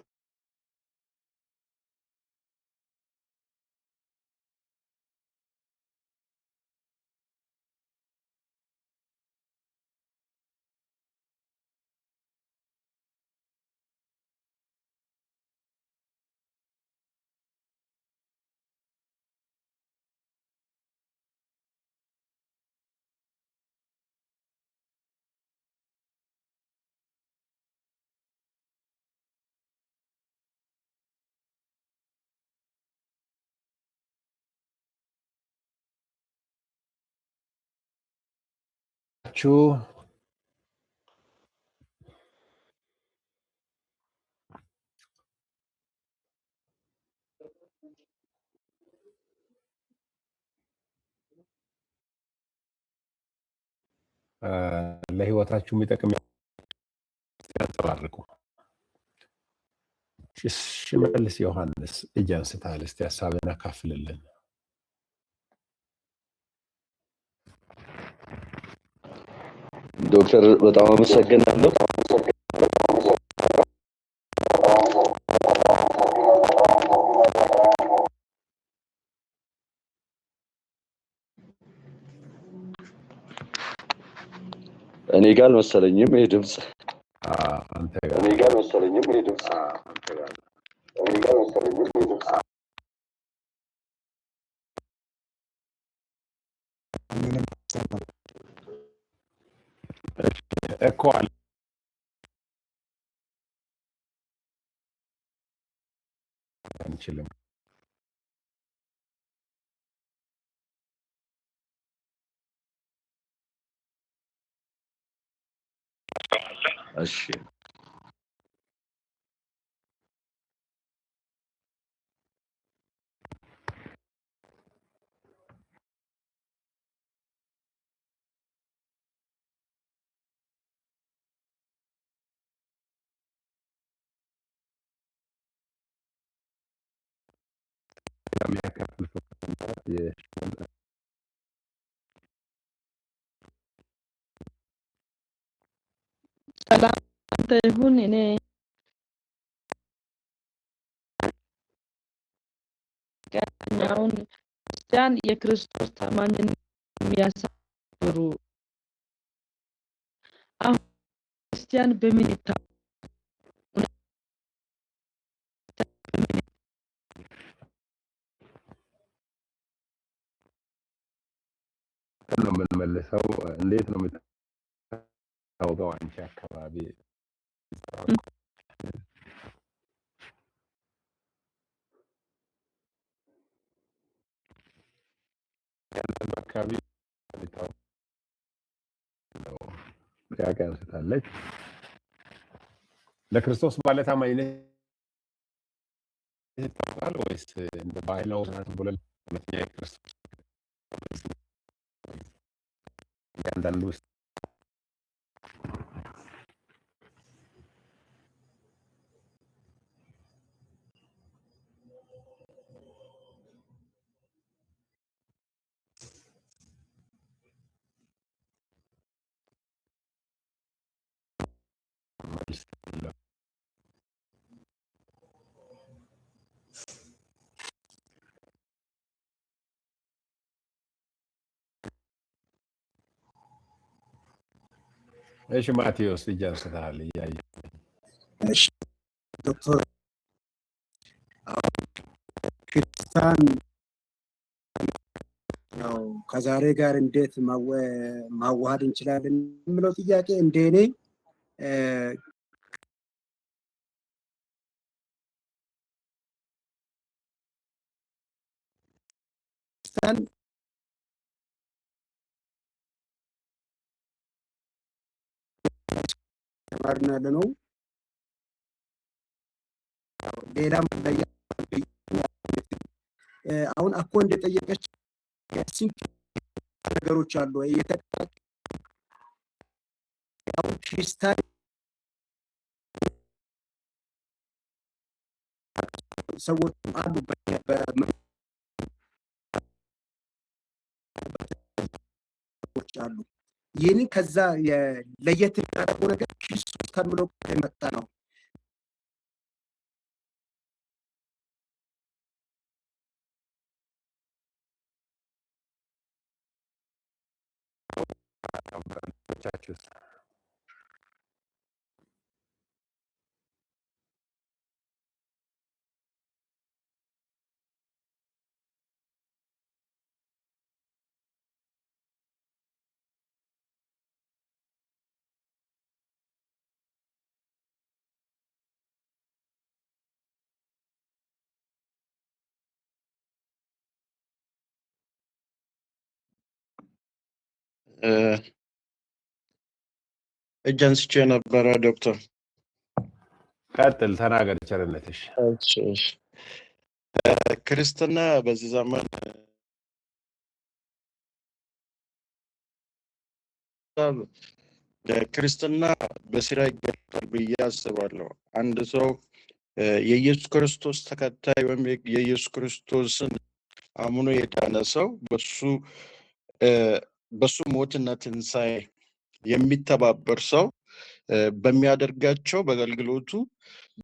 ለህይወታችሁ የሚጠቅም ያንጸባርቁ። ሽመልስ ዮሐንስ እጅ አንስተሃል። እስቲ ሐሳብህን አካፍልልን። ዶክተር በጣም አመሰግናለሁ። እኔ ጋር አልመሰለኝም ይሄ ድምጽ። አንተ እኔ ጋር አልመሰለኝም ይሄ ድምጽ። እኔ ጋር አልመሰለኝም ይሄ ድምጽ። እኮ አለ አንችልም። እሺ ሰላም አንተ ይሁን። እኔ ቀኛውን ክርስቲያን የክርስቶስ ታማኝነት የሚያሳብሩ አሁን ክርስቲያን በምን ነው የምንመልሰው። እንዴት ነው የምታወቀው አንቺ አካባቢ ያንን አካባቢ የምታወቀው ነው? ጥያቄ አንስታለች። ለክርስቶስ ባለ ታማኝነት ይታወቃል ወይስ እንደ ባህል ነው ብለን እውነተኛ የክርስቶስ እያንዳንዱ ውስጥ መልስ የለም። እሺ ማቴዎስ እጅ አንስተሃል እያየሁ። እሺ ዶክተር ክርስቲያን ነው ከዛሬ ጋር እንዴት ማዋሃድ እንችላለን የሚለው ጥያቄ እንደኔ ክርስቲያን ተማርና ለነው ሌላም አሁን አኮ እንደጠየቀች ሲምፕ ነገሮች አሉ የተቀጣ ያው ክርስቲያን ሰዎች አሉ በሰዎች አሉ። ይህንን ከዛ ለየት የሚያደርገው ነገር ክርስቶስ ከምለው የመጣ ነው። አብራሪዎቻችሁስ እጅ አንስቼ ነበረ ዶክተር። ቀጥል፣ ተናገር ቸርነትሽ። እሺ ክርስትና በዚህ ዘመን ክርስትና በስራ ይገለጣል ብዬ አስባለሁ። አንድ ሰው የኢየሱስ ክርስቶስ ተከታይ ወይም የኢየሱስ ክርስቶስን አምኖ የዳነ ሰው በሱ ሞትና ትንሣኤ የሚተባበር ሰው በሚያደርጋቸው በአገልግሎቱ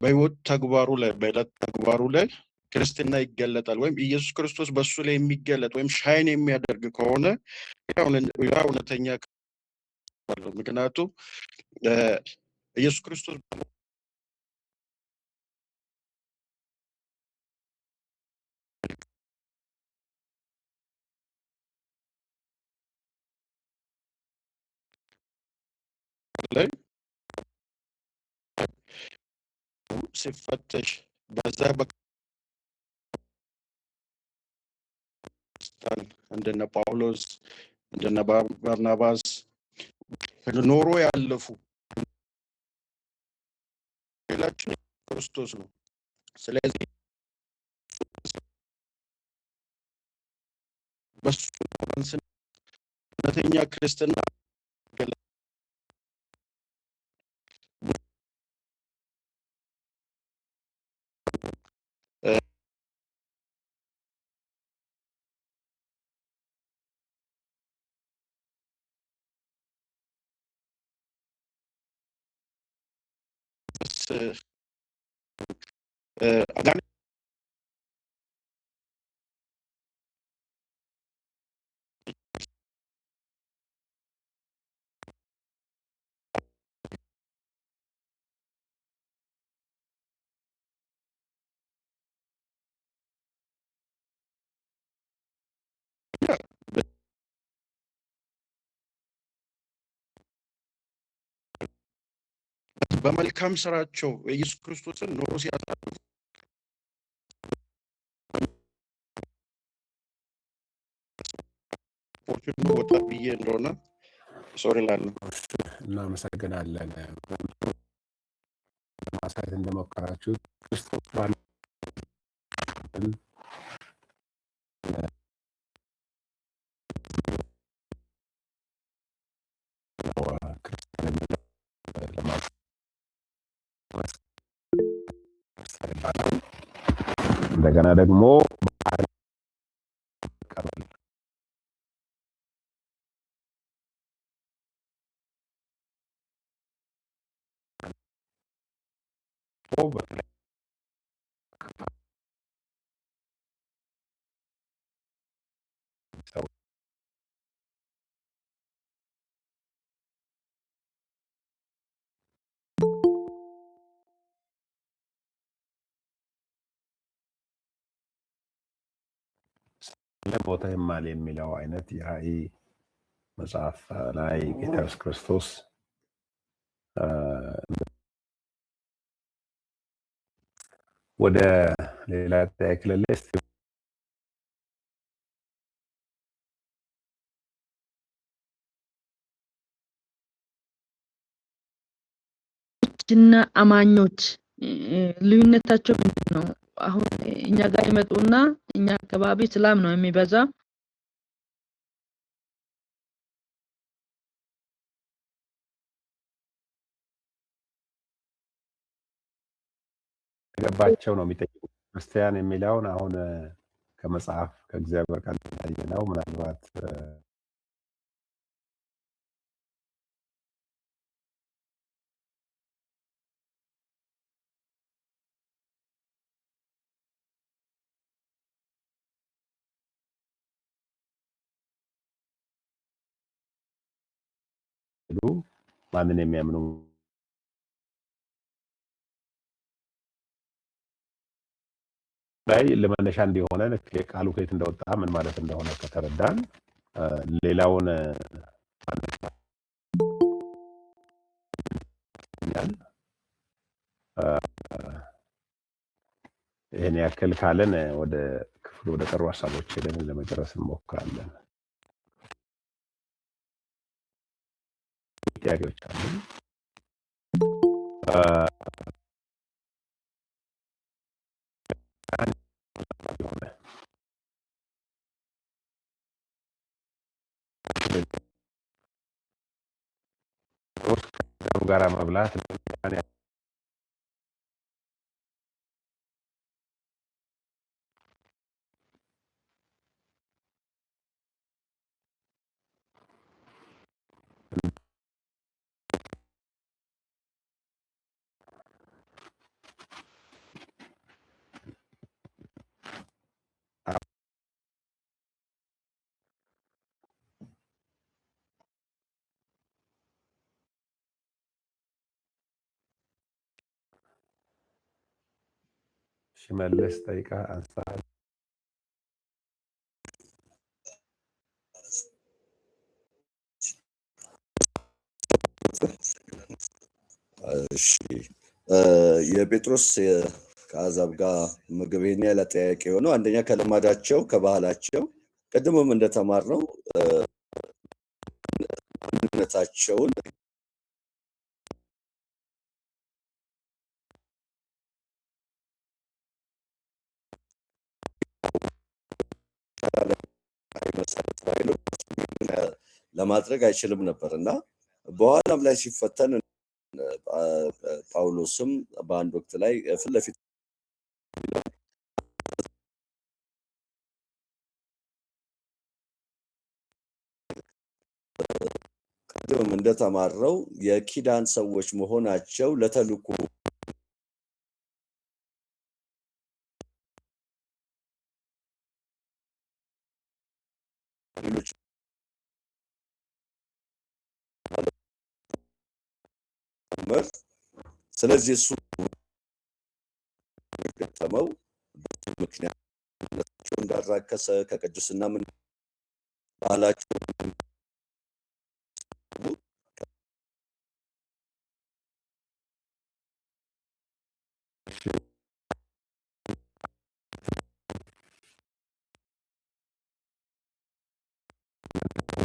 በህይወት ተግባሩ ላይ በዕለት ተግባሩ ላይ ክርስትና ይገለጣል። ወይም ኢየሱስ ክርስቶስ በሱ ላይ የሚገለጥ ወይም ሻይን የሚያደርግ ከሆነ ያ እውነተኛ ነው። ምክንያቱም ኢየሱስ ክርስቶስ ላይ ሲፈተሽ በዛ በክርስቲያን እንደነ ጳውሎስ እንደነ ባርናባስ ኖሮ ያለፉ ሌላችን ክርስቶስ ነው። ስለዚህ በሱ እውነተኛ ክርስትና በመልካም ስራቸው ኢየሱስ ክርስቶስን ኑሮ ሲያሳልፉ ፖርቹን ወጣ ብዬ እንደሆነ ሶሪ ላለው እናመሰግናለን። ማሳየት እንደሞከራችሁት ክርስቶስ ባለ ክርስቲያን እንደገና ደግሞ ለሞተ ይማል የሚለው አይነት የራእይ መጽሐፍ ላይ ጌታ ኢየሱስ ክርስቶስ ወደ ሌላ ተክለለ እና አማኞች ልዩነታቸው ምንድነው? አሁን እኛ ጋር ይመጡና እኛ አካባቢ ሰላም ነው የሚበዛ ገባቸው ነው የሚጠይቁት። ክርስቲያን የሚለውን አሁን ከመጽሐፍ ከእግዚአብሔር ቃል ነው ምናልባት ማንን የሚያምኑ ላይ ለመነሻ እንዲሆነ ቃሉ ከየት እንደወጣ ምን ማለት እንደሆነ ከተረዳን ሌላውን ይሄን ያክል ካለን ወደ ክፍሉ ወደ ቀሩ ሐሳቦች ሄደን ለመጨረስ እንሞክራለን። ጥያቄዎች አሉ? ጋራ መብላት ሽመልስ ጠይቃ አንሳል። እሺ የጴጥሮስ ከአሕዛብ ጋር ምግብ ይሄን ያህል አጠያያቂ የሆነው አንደኛ ከልማዳቸው ከባህላቸው ቅድምም እንደተማርነው ማንነታቸውን መሰረት ባይለው ለማድረግ አይችልም ነበር እና በኋላም ላይ ሲፈተን ጳውሎስም በአንድ ወቅት ላይ ፊት ለፊት ቅድም እንደተማረው የኪዳን ሰዎች መሆናቸው ለተልእኮ ሌሎች ስለዚህ እሱ ገጠመው ምክንያት እንዳራከሰ ከቅድስና ምን ባህላቸው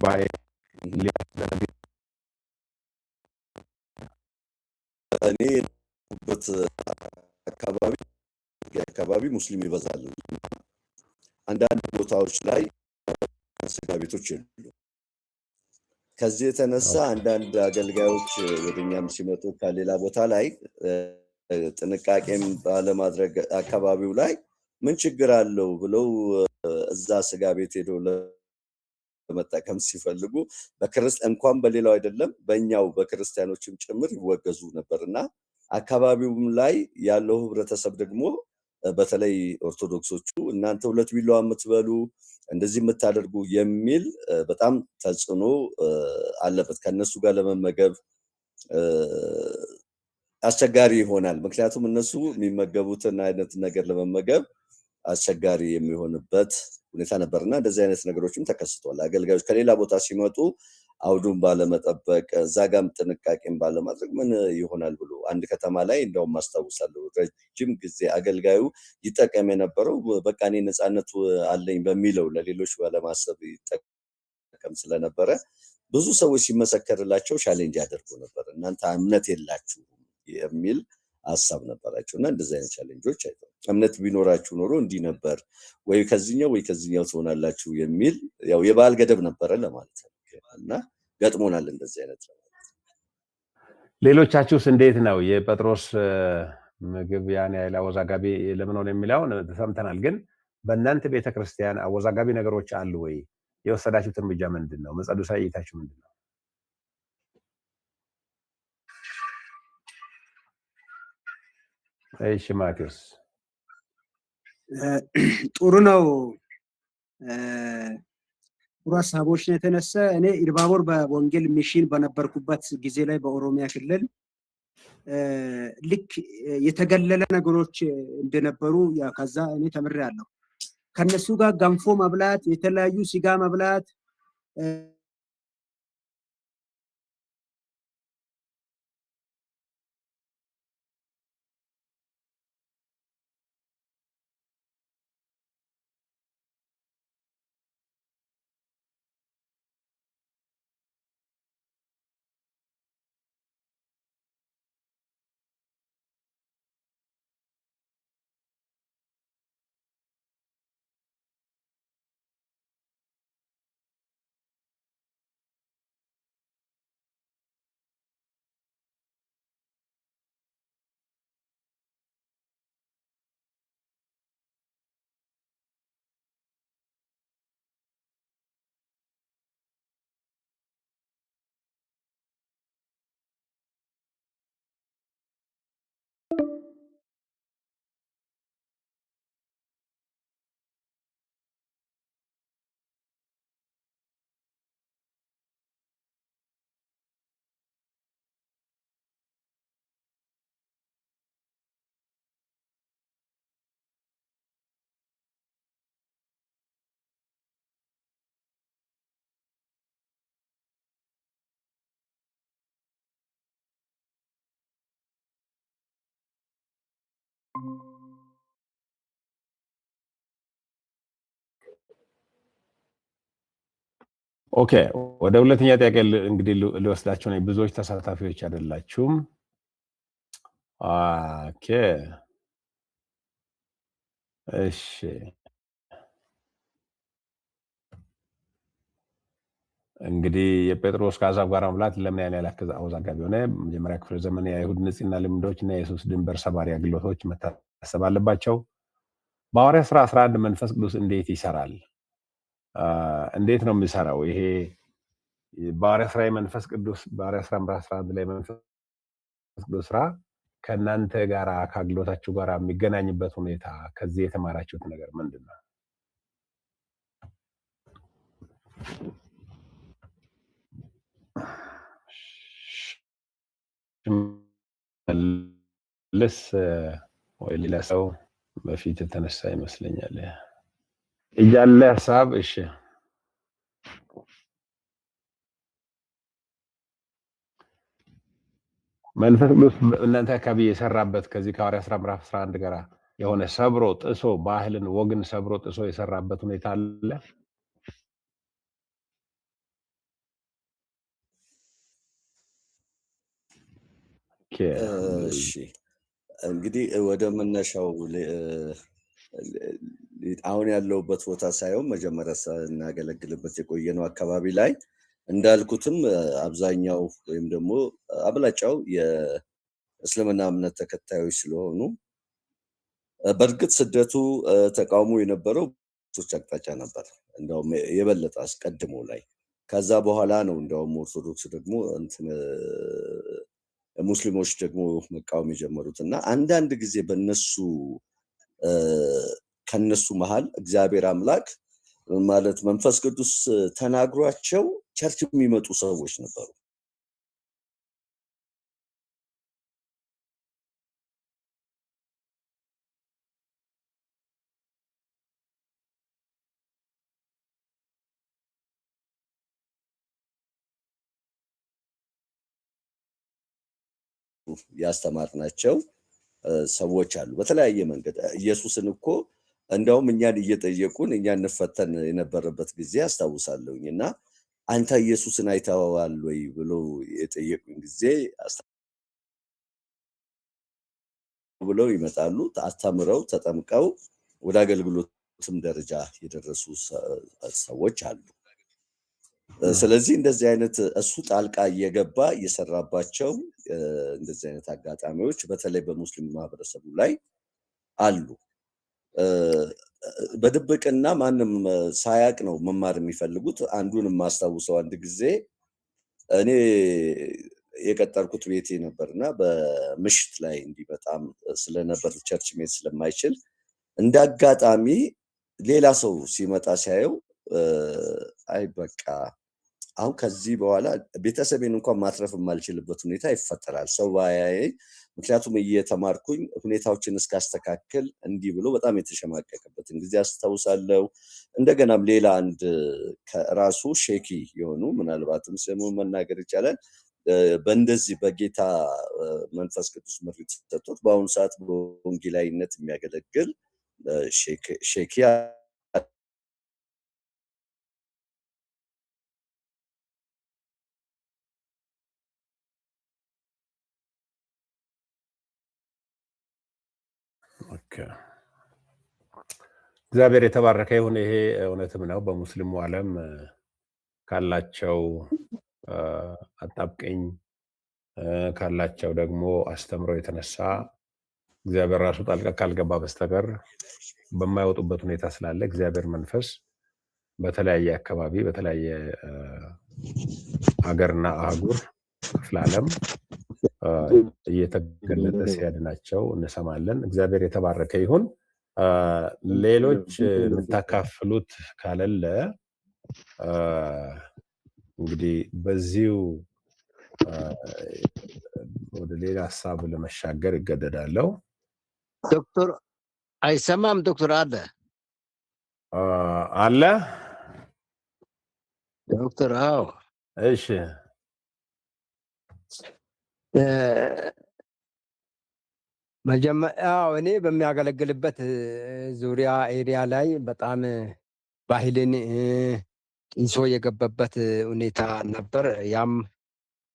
ጉባኤ እኔ በት አካባቢ ሙስሊም ይበዛል። አንዳንድ ቦታዎች ላይ ስጋ ቤቶች የሉ። ከዚህ የተነሳ አንዳንድ አገልጋዮች ወደኛም ሲመጡ ከሌላ ቦታ ላይ ጥንቃቄም ባለማድረግ አካባቢው ላይ ምን ችግር አለው ብለው እዛ ስጋ ቤት ሄዶ ለመጠቀም ሲፈልጉ እንኳን በሌላው አይደለም በእኛው በክርስቲያኖችም ጭምር ይወገዙ ነበርና አካባቢውም ላይ ያለው ህብረተሰብ ደግሞ በተለይ ኦርቶዶክሶቹ እናንተ 2 ቢላዋ የምትበሉ እንደዚህ የምታደርጉ የሚል በጣም ተጽዕኖ አለበት። ከነሱ ጋር ለመመገብ አስቸጋሪ ይሆናል። ምክንያቱም እነሱ የሚመገቡትን አይነት ነገር ለመመገብ አስቸጋሪ የሚሆንበት ሁኔታ ነበርና እንደዚህ አይነት ነገሮችም ተከስቷል። አገልጋዮች ከሌላ ቦታ ሲመጡ አውዱን ባለመጠበቅ ዛጋም ጥንቃቄን ባለማድረግ ምን ይሆናል ብሎ አንድ ከተማ ላይ እንደውም ማስታወሳለሁ ረጅም ጊዜ አገልጋዩ ይጠቀም የነበረው በቃ እኔ ነፃነት አለኝ በሚለው ለሌሎች ባለማሰብ ይጠቀም ስለነበረ ብዙ ሰዎች ሲመሰከርላቸው ቻሌንጅ ያደርጉ ነበር። እናንተ እምነት የላችሁ የሚል ሐሳብ ነበራቸውና እንደዚህ አይነት ቻሌንጆች አይተው እምነት ቢኖራችሁ ኖሮ እንዲህ ነበር ወይ ከዚህኛው ትሆናላችሁ የሚል ያው የባል ገደብ ነበረ ለማለት ነው። እና ገጥሞናል እንደዚህ አይነት ነው። ሌሎቻችሁስ እንዴት ነው? የጴጥሮስ ምግብ ያን ያህል አወዛጋቢ ለምን ሆነ የሚለውን ተሰምተናል። ግን በእናንተ ቤተክርስቲያን አወዛጋቢ ነገሮች አሉ ወይ? የወሰዳችሁት እርምጃ ምንድነው? መጸዱሳ እይታችሁ ምንድነው? እሺ ማቴዎስ። ጥሩ ነው። ጥሩ ሀሳቦች ነው የተነሳ። እኔ ኢሉባቦር በወንጌል ሚሽን በነበርኩበት ጊዜ ላይ በኦሮሚያ ክልል ልክ የተገለለ ነገሮች እንደነበሩ ከዛ እኔ ተምሬያለሁ። ከነሱ ጋር ገንፎ መብላት፣ የተለያዩ ስጋ መብላት ኦኬ፣ ወደ ሁለተኛ ጥያቄ እንግዲህ ልወስዳችሁ ነው። ብዙዎች ተሳታፊዎች አይደላችሁም። ኦኬ እሺ፣ እንግዲህ የጴጥሮስ ከአሕዛብ ጋር መብላት ለምን ያን ያህል አወዛጋቢ ሆነ? መጀመሪያ ክፍለ ዘመን የአይሁድ ንጽሕና ልምዶች እና የኢየሱስ ድንበር ሰባሪ አገልግሎቶች መታሰብ አለባቸው። በሐዋርያት ሥራ 11 መንፈስ ቅዱስ እንዴት ይሰራል? እንዴት ነው የሚሰራው? ይሄ በሐዋርያት ሥራ መንፈስ ቅዱስ በሐዋርያት ሥራ ምዕራፍ 11 ላይ መንፈስ ቅዱስ ስራ ከእናንተ ጋር ከአገልግሎታችሁ ጋር የሚገናኝበት ሁኔታ ከዚህ የተማራችሁት ነገር ምንድን ነው? ልስ ወይ ሌላ ሰው በፊት የተነሳ ይመስለኛል እያለ ሀሳብ። እሺ መንፈስ ቅዱስ እናንተ አካባቢ የሰራበት ከዚህ ከሐዋርያት ሥራ ምዕራፍ 11 ጋር የሆነ ሰብሮ ጥሶ ባህልን ወግን ሰብሮ ጥሶ የሰራበት ሁኔታ አለ? ኦኬ እሺ እንግዲህ ወደ መነሻው አሁን ያለውበት ቦታ ሳይሆን መጀመሪያ እናገለግልበት የቆየነው አካባቢ ላይ እንዳልኩትም አብዛኛው ወይም ደግሞ አብላጫው የእስልምና እምነት ተከታዮች ስለሆኑ በእርግጥ ስደቱ ተቃውሞ የነበረው ቶች አቅጣጫ ነበር። እንደውም የበለጠ አስቀድሞ ላይ ከዛ በኋላ ነው እንደውም ኦርቶዶክስ ደግሞ ሙስሊሞች ደግሞ መቃወም የጀመሩት እና አንዳንድ ጊዜ በእነሱ ከነሱ መሃል እግዚአብሔር አምላክ ማለት መንፈስ ቅዱስ ተናግሯቸው ቸርች የሚመጡ ሰዎች ነበሩ። ያስተማርናቸው ሰዎች አሉ በተለያየ መንገድ ኢየሱስን እኮ እንደውም እኛን እየጠየቁን እኛን እንፈተን የነበረበት ጊዜ አስታውሳለሁኝ እና አንተ ኢየሱስን አይተኸዋል ወይ ብሎ የጠየቁኝ ጊዜ ብለው ይመጣሉ አስተምረው ተጠምቀው ወደ አገልግሎትም ደረጃ የደረሱ ሰዎች አሉ። ስለዚህ እንደዚህ አይነት እሱ ጣልቃ እየገባ እየሰራባቸው እንደዚህ አይነት አጋጣሚዎች በተለይ በሙስሊም ማህበረሰቡ ላይ አሉ። በድብቅና ማንም ሳያቅ ነው መማር የሚፈልጉት። አንዱን ማስታውሰው አንድ ጊዜ እኔ የቀጠርኩት ቤቴ ነበርና በምሽት ላይ እንዲህ በጣም ስለነበር ቸርች ሜት ስለማይችል እንዳጋጣሚ ሌላ ሰው ሲመጣ ሲያየው አይ በቃ አሁን ከዚህ በኋላ ቤተሰቤን እንኳን ማትረፍ የማልችልበት ሁኔታ ይፈጠራል ሰው ባያየኝ፣ ምክንያቱም እየተማርኩኝ ሁኔታዎችን እስካስተካከል እንዲህ ብሎ በጣም የተሸማቀቀበትን ጊዜ አስታውሳለሁ። እንደገናም ሌላ አንድ ከራሱ ሼኪ የሆኑ ምናልባትም ስሙን መናገር ይቻላል በእንደዚህ በጌታ መንፈስ ቅዱስ ምሪት ተሰጥቶት በአሁኑ ሰዓት በወንጌላዊነት የሚያገለግል ሼኪ እግዚአብሔር የተባረከ ይሁን። ይሄ እውነትም ነው። በሙስሊሙ ዓለም ካላቸው አጣብቀኝ ካላቸው ደግሞ አስተምሮ የተነሳ እግዚአብሔር ራሱ ጣልቃ ካልገባ በስተቀር በማይወጡበት ሁኔታ ስላለ እግዚአብሔር መንፈስ በተለያየ አካባቢ በተለያየ ሀገርና አህጉር ክፍለ ዓለም እየተገለጠ ሲያድናቸው እንሰማለን። እግዚአብሔር የተባረከ ይሁን። ሌሎች የምታካፍሉት ካለለ እንግዲህ በዚሁ ወደ ሌላ ሀሳብ ለመሻገር ይገደዳለሁ። ዶክተር አይሰማም? ዶክተር አለ ዶክተር? አዎ እሺ። እኔ በሚያገለግልበት ዙሪያ ኤሪያ ላይ በጣም ባህልን ጢሶ የገባበት ሁኔታ ነበር። ያም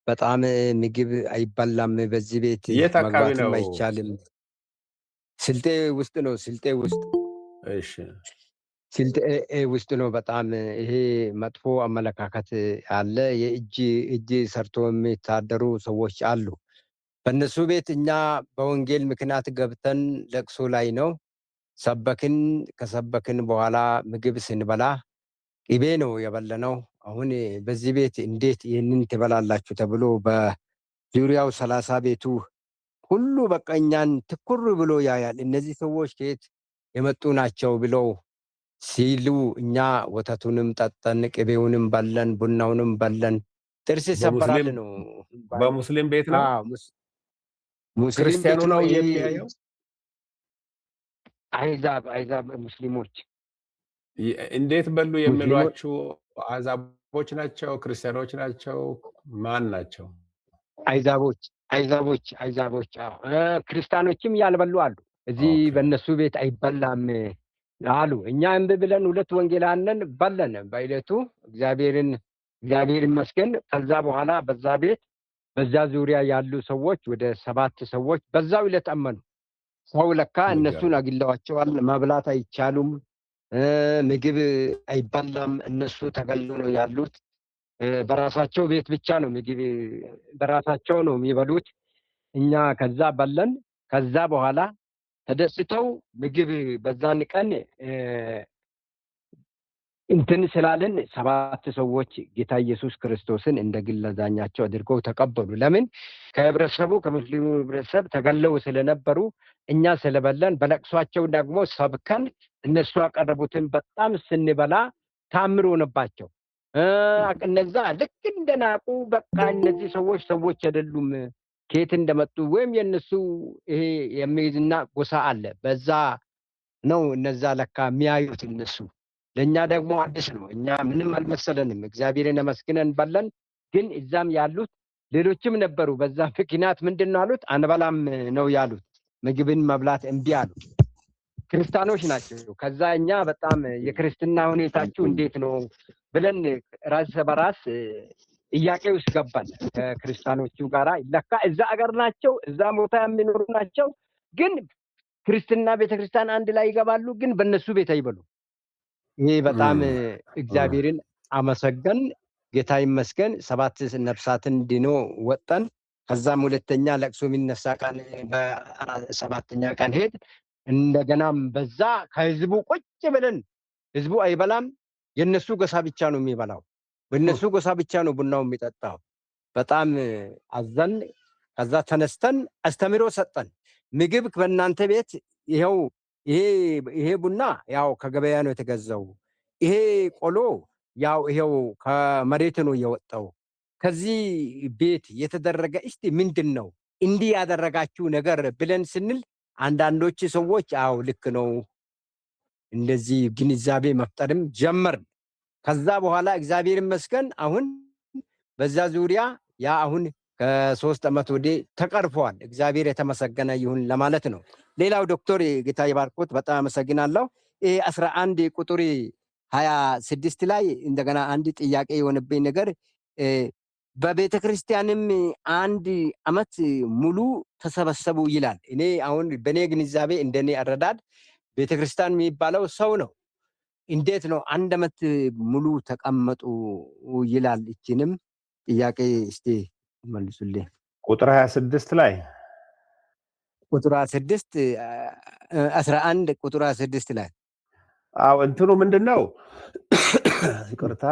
በጣም ምግብ አይበላም፣ በዚህ ቤት መግባትም አይቻልም። ስልጤ ውስጥ ነው። ስልጤ ውስጥ እሺ፣ ስልጤ ውስጥ ነው። በጣም ይሄ መጥፎ አመለካከት አለ። የእጅ ሰርቶ የሚታደሩ ሰዎች አሉ። በእነሱ ቤት እኛ በወንጌል ምክንያት ገብተን ለቅሶ ላይ ነው ሰበክን። ከሰበክን በኋላ ምግብ ስንበላ ቅቤ ነው የበለነው። አሁን በዚህ ቤት እንዴት ይህንን ትበላላችሁ ተብሎ በዙሪያው 30 ቤቱ ሁሉ በቃ እኛን ትኩር ብሎ ያያል። እነዚህ ሰዎች ከየት የመጡ ናቸው ብለው ሲሉ እኛ ወተቱንም ጠጠን፣ ቅቤውንም በለን፣ ቡናውንም በለን። ጥርስ ይሰበራል ነው። በሙስሊም ቤት ነው። ክርስቲያኑ ነው የሚያየው። አይዛብ ሙስሊሞች እንዴት በሉ የሚሏችሁ አሕዛቦች ናቸው? ክርስቲያኖች ናቸው? ማን ናቸው? አይዛቦች። ክርስቲያኖችም ያልበሉ አሉ። እዚህ በእነሱ ቤት አይበላም አሉ። እኛ እምቢ ብለን 2 ወንጌላውያን በለን በዕለቱ። እግዚአብሔር ይመስገን። ከዛ በኋላ በዛ ቤት በዛ ዙሪያ ያሉ ሰዎች ወደ 7 ሰዎች በዛው ዕለት አመኑ። ሰው ለካ እነሱን አግለዋቸዋል፣ መብላት አይቻሉም፣ ምግብ አይበላም፣ እነሱ ተገሎ ነው ያሉት። በራሳቸው ቤት ብቻ ነው ምግብ በራሳቸው ነው የሚበሉት። እኛ ከዛ በለን። ከዛ በኋላ ተደስተው ምግብ በዛን ቀን እንትን ስላለን 7 ሰዎች ጌታ ኢየሱስ ክርስቶስን እንደ ግል አዳኛቸው አድርገው ተቀበሉ። ለምን? ከህብረተሰቡ ከሙስሊሙ ህብረተሰብ ተገለው ስለነበሩ እኛ ስለበለን በለቅሷቸው ደግሞ ሰብከን እነሱ ያቀረቡትን በጣም ስንበላ ታምር ሆነባቸው። እነዛ ልክ እንደናቁ በቃ እነዚህ ሰዎች አይደሉም፣ ከየት እንደመጡ ወይም የነሱ ይሄ የሚይዝና ጎሳ አለ፣ በዛ ነው እነዛ ለካ የሚያዩት እነሱ። ለእኛ ደግሞ አዲስ ነው፣ እኛ ምንም አልመሰለንም። እግዚአብሔርን አመስግነን በለን። ግን እዛም ያሉት ሌሎችም ነበሩ። በዛ ምክንያት ምንድን ነው አሉት? አንበላም ነው ያሉት። ምግብን መብላት እምቢ አሉ። ክርስቲያኖች ናቸው። ከዛ እኛ በጣም የክርስትና ሁኔታችሁ እንዴት ነው ብለን ራስ በራስ ጥያቄ ውስጥ ገባን። ከክርስቲያኖቹ ጋራ ለካ እዛ አገር ናቸው፣ እዛ ቦታ የሚኖሩ ናቸው። ግን ክርስትና ቤተክርስቲያን አንድ ላይ ይገባሉ፣ ግን በእነሱ ቤት አይበሉ። ይሄ በጣም እግዚአብሔርን አመሰገን። ጌታ ይመስገን። 7 ነፍሳትን ድኖ ወጠን። ከዛም ሁለተኛ ለቅሶ የሚነሳ ቀን በ7ኛ ቀን ሄድ። እንደገናም በዛ ከህዝቡ ቁጭ ብለን ህዝቡ አይበላም፣ የነሱ ጎሳ ብቻ ነው የሚበላው፣ በእነሱ ጎሳ ብቻ ነው ቡናው የሚጠጣው። በጣም አዘን። ከዛ ተነስተን አስተምሮ ሰጠን። ምግብ በእናንተ ቤት ይሄው ይሄ ቡና ያው ከገበያ ነው የተገዛው፣ ይሄ ቆሎ ያው ይሄው ከመሬት ነው የወጣው፣ ከዚህ ቤት የተደረገ እስቲ ምንድን ነው እንዲህ ያደረጋችሁ ነገር ብለን ስንል አንዳንዶች ሰዎች አው ልክ ነው እንደዚህ ግንዛቤ መፍጠርም ጀመርን። ከዛ በኋላ እግዚአብሔር ይመስገን አሁን በዛ ዙሪያ ያ አሁን ከ3 ዓመት ወዲህ ተቀርፏል። እግዚአብሔር የተመሰገነ ይሁን ለማለት ነው። ሌላው ዶክተር ጌታ ይባርኮት በጣም አመሰግናለሁ። 11 ቁጥር 26 ላይ እንደገና አንድ ጥያቄ የሆነብኝ ነገር በቤተ ክርስቲያንም 1 ዓመት ሙሉ ተሰበሰቡ ይላል። እኔ አሁን በኔ ግንዛቤ እንደኔ አረዳድ ቤተ ክርስቲያን የሚባለው ሰው ነው። እንዴት ነው 1 ዓመት ሙሉ ተቀመጡ ይላል? እቺንም ጥያቄ እስቲ መልሱልኝ። ቁጥር 26 ላይ ቁጥር 26 11 ቁጥር 26 ላይ እንትኑ ምንድነው? ይቅርታ።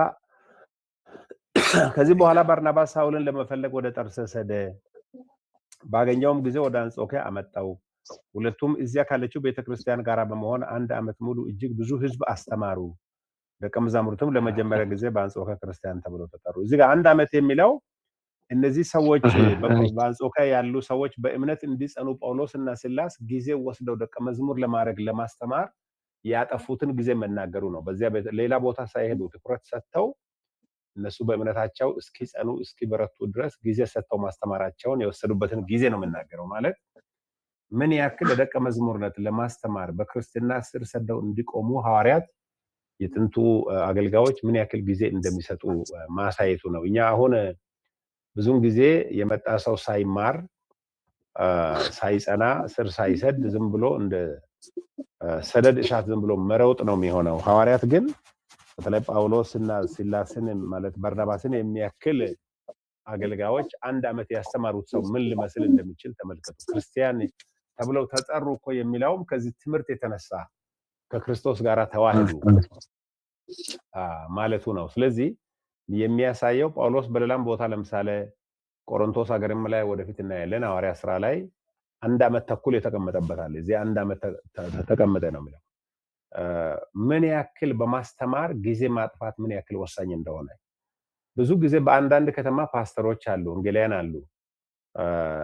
ከዚህ በኋላ ባርናባስ ሳውልን ለመፈለግ ወደ ጠርሴስ ሄደ። ባገኘውም ጊዜ ወደ አንጾኪያ አመጣው። ሁለቱም እዚያ ካለችው ቤተክርስቲያን ጋር በመሆን 1 ዓመት ሙሉ እጅግ ብዙ ህዝብ አስተማሩ። ደቀ መዛሙርቱም ለመጀመሪያ ጊዜ በአንጾኪያ ክርስቲያን ተብለው ተጠሩ። እዚህ ጋር 1 ዓመት የሚለው እነዚህ ሰዎች በአንጾኪያ ያሉ ሰዎች በእምነት እንዲጸኑ ጳውሎስ እና ሲላስ ጊዜ ወስደው ደቀ መዝሙር ለማድረግ ለማስተማር ያጠፉትን ጊዜ መናገሩ ነው። በዚያ ሌላ ቦታ ሳይሄዱ ትኩረት ሰጥተው እነሱ በእምነታቸው እስኪጸኑ እስኪበረቱ ድረስ ጊዜ ሰጥተው ማስተማራቸውን የወሰዱበትን ጊዜ ነው የምናገረው። ማለት ምን ያክል ለደቀ መዝሙርነት ለማስተማር በክርስትና ስር ሰደው እንዲቆሙ ሐዋርያት የጥንቱ አገልጋዮች ምን ያክል ጊዜ እንደሚሰጡ ማሳየቱ ነው። እኛ አሁን ብዙን ጊዜ የመጣ ሰው ሳይማር ሳይጸና ስር ሳይሰድ ዝም ብሎ እንደ ሰደድ እሳት ዝም ብሎ መረውጥ ነው የሚሆነው። ሐዋርያት ግን በተለይ ጳውሎስና ሲላስን ማለት በርናባስን የሚያክል አገልጋዮች 1 ዓመት ያስተማሩት ሰው ምን ሊመስል እንደሚችል ተመልከቱ። ክርስቲያን ተብለው ተጠሩ እኮ የሚለውም ከዚህ ትምህርት የተነሳ ከክርስቶስ ጋር ተዋህዱ ማለቱ ነው። ስለዚህ የሚያሳየው ጳውሎስ በሌላም ቦታ ለምሳሌ ቆሮንቶስ ሀገርም ላይ ወደፊት እናያለን ሐዋርያ ሥራ ላይ 1 ዓመት ተኩል የተቀመጠበታል። እዚህ 1 ዓመት ተቀመጠ ነው የሚለው። ምን ያክል በማስተማር ጊዜ ማጥፋት ምን ያክል ወሳኝ እንደሆነ ብዙ ጊዜ በአንዳንድ ከተማ ፓስተሮች አሉ፣ ወንጌላውያን አሉ።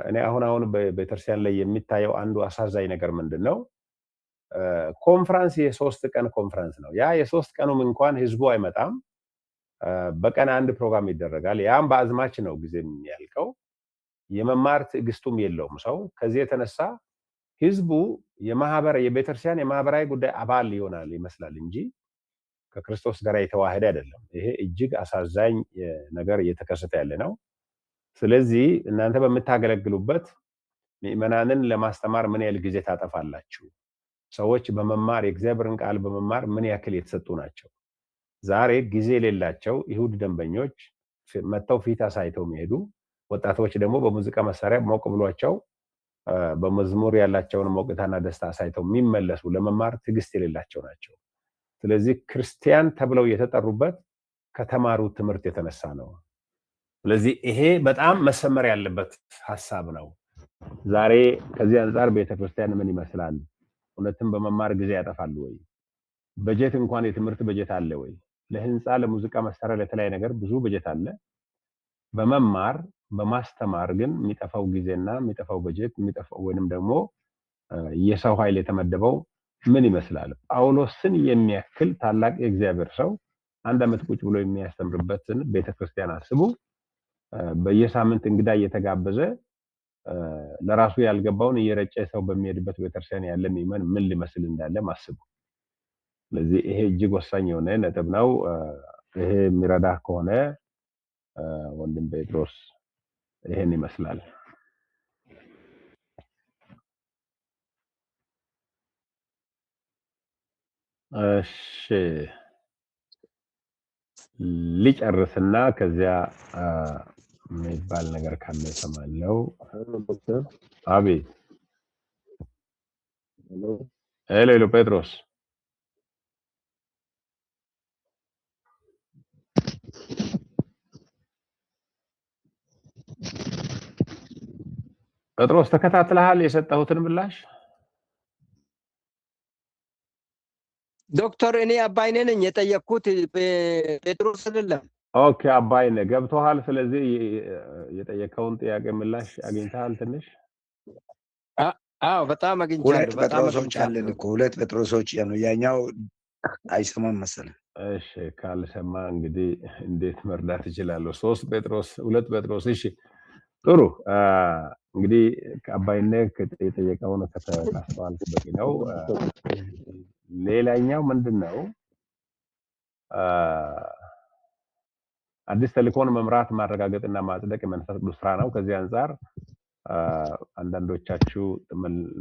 እኔ አሁን በቤተክርስቲያን ላይ የሚታየው አንዱ አሳዛኝ ነገር ምንድነው? ኮንፈረንስ የ3 ቀን ኮንፈረንስ ነው። ያ የ3 ቀኑም እንኳን ህዝቡ አይመጣም። በቀን 1 ፕሮግራም ይደረጋል። ያም በአዝማች ነው ጊዜ የሚያልቀው። የመማር ትዕግስቱም የለውም ሰው። ከዚህ የተነሳ ህዝቡ የቤተክርስቲያን የማህበራዊ ጉዳይ አባል ይሆናል ይመስላል እንጂ ከክርስቶስ ጋር የተዋሃደ አይደለም። ይሄ እጅግ አሳዛኝ ነገር እየተከሰተ ያለ ነው። ስለዚህ እናንተ በምታገለግሉበት ምዕመናንን ለማስተማር ምን ያህል ጊዜ ታጠፋላችሁ? ሰዎች በመማር የእግዚአብሔርን ቃል በመማር ምን ያክል የተሰጡ ናቸው? ዛሬ ጊዜ የሌላቸው ይሁድ ደንበኞች መጥተው ፊት አሳይተው የሚሄዱ ወጣቶች ደግሞ በሙዚቃ መሳሪያ ሞቅ ብሏቸው በመዝሙር ያላቸውን ሞቅታና ደስታ አሳይተው የሚመለሱ ለመማር ትዕግስት የሌላቸው ናቸው። ስለዚህ ክርስቲያን ተብለው የተጠሩበት ከተማሩት ትምህርት የተነሳ ነው። ስለዚህ ይሄ በጣም መሰመር ያለበት ሐሳብ ነው። ዛሬ ከዚህ አንፃር ቤተክርስቲያን ምን ይመስላል? እውነትም በመማር ጊዜ ያጠፋሉ ወይ? በጀት እንኳን የትምህርት በጀት አለ ወይ? ለህንፃ፣ ለሙዚቃ መሳሪያ፣ ለተለያየ ነገር ብዙ በጀት አለ። በመማር በማስተማር ግን የሚጠፋው ጊዜና የሚጠፋው በጀት የሚጠፋው ወይንም ደግሞ የሰው ኃይል የተመደበው ምን ይመስላል? ጳውሎስን የሚያክል ታላቅ የእግዚአብሔር ሰው አንድ ዓመት ቁጭ ብሎ የሚያስተምርበትን ቤተክርስቲያን አስቡ። በየሳምንት እንግዳ እየተጋበዘ ለራሱ ያልገባውን እየረጨ ሰው በሚሄድበት ቤተክርስቲያን ያለ ምዕመን ምን ሊመስል እንዳለ ማስቡ። ስለዚህ ይሄ እጅግ ወሳኝ የሆነ ነጥብ ነው። ይሄ የሚረዳ ከሆነ ወንድም ጴጥሮስ ይሄን ይመስላል። እሺ ሊጨርስና ከዚያ የሚባል ነገር ካለ ሰማለው። አቤት ሄሎ ጴጥሮስ ጴጥሮስ ተከታትለሃል የሰጠሁትን ምላሽ? ዶክተር እኔ አባይነ ነኝ የጠየቅኩት ጴጥሮስ አይደለም። ኦኬ አባይነ ገብቶሃል። ስለዚህ የጠየቀውን ጥያቄ ምላሽ አግኝተሃል? ትንሽ አዎ በጣም አግኝቻለሁ። ሁለት ጴጥሮሶች አለን እኮ ሁለት ጴጥሮሶች ያኛው አይሰማም መሰለኝ። እሺ ካልሰማ እንግዲህ እንዴት መርዳት እችላለሁ? ሶስት ጴጥሮስ ሁለት ጴጥሮስ። እሺ ጥሩ እንግዲህ ከአባይነ የጠየቀውን ካስተዋልክ በቂ ነው። ሌላኛው ምንድነው? አዲስ ተልእኮን መምራት ማረጋገጥና ማጽደቅ የመንፈስ ቅዱስ ስራ ነው። ከዚህ አንፃር አንዳንዶቻችሁ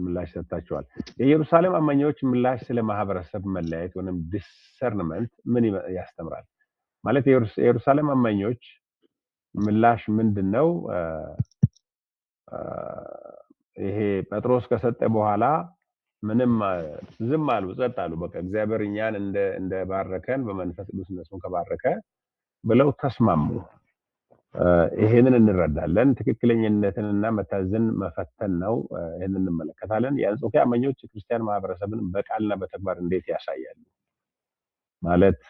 ምላሽ ሰጥታችኋል። የኢየሩሳሌም አማኞች ምላሽ ስለ ማህበረሰብ መለያየት ወይም ዲሰርንመንት ምን ያስተምራል? ማለት የኢየሩሳሌም አማኞች ምላሽ ምንድነው? ይሄ ጴጥሮስ ከሰጠ በኋላ ምንም ዝም አሉ፣ ጸጥ አሉ። በቃ እግዚአብሔር እኛን እንደ ባረከን በመንፈስ ቅዱስ እነሱን ከባረከ ብለው ተስማሙ። ይሄንን እንረዳለን። ትክክለኛነትንና መታዘዝን መፈተን ነው። ይሄንን እንመለከታለን። የአንጾኪያ አማኞች ክርስቲያን ማህበረሰብን በቃልና በተግባር እንዴት ያሳያሉ? ማለት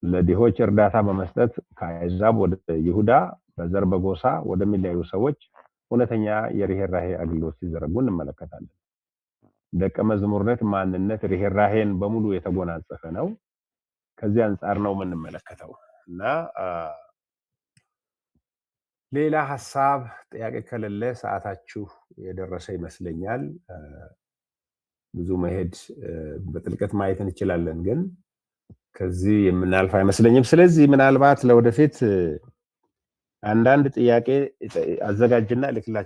ለድሆች እርዳታ በመስጠት ከአሕዛብ ወደ ይሁዳ በዘር በጎሳ ወደሚለያዩ ሰዎች እውነተኛ የርህራሄ አገልግሎት ሲዘረጉ እንመለከታለን። ደቀ መዝሙርነት ማንነት ርህራሄን በሙሉ የተጎናጸፈ ነው። ከዚህ አንፃር ነው የምንመለከተው እና ሌላ ሐሳብ ጥያቄ ከሌለ ሰዓታችሁ የደረሰ ይመስለኛል። ብዙ መሄድ በጥልቀት ማየት እንችላለን፣ ግን ከዚህ የምናልፍ አይመስለኝም። ስለዚህ ምናልባት ለወደፊት አንዳንድ ጥያቄ አዘጋጅና ልክላችሁ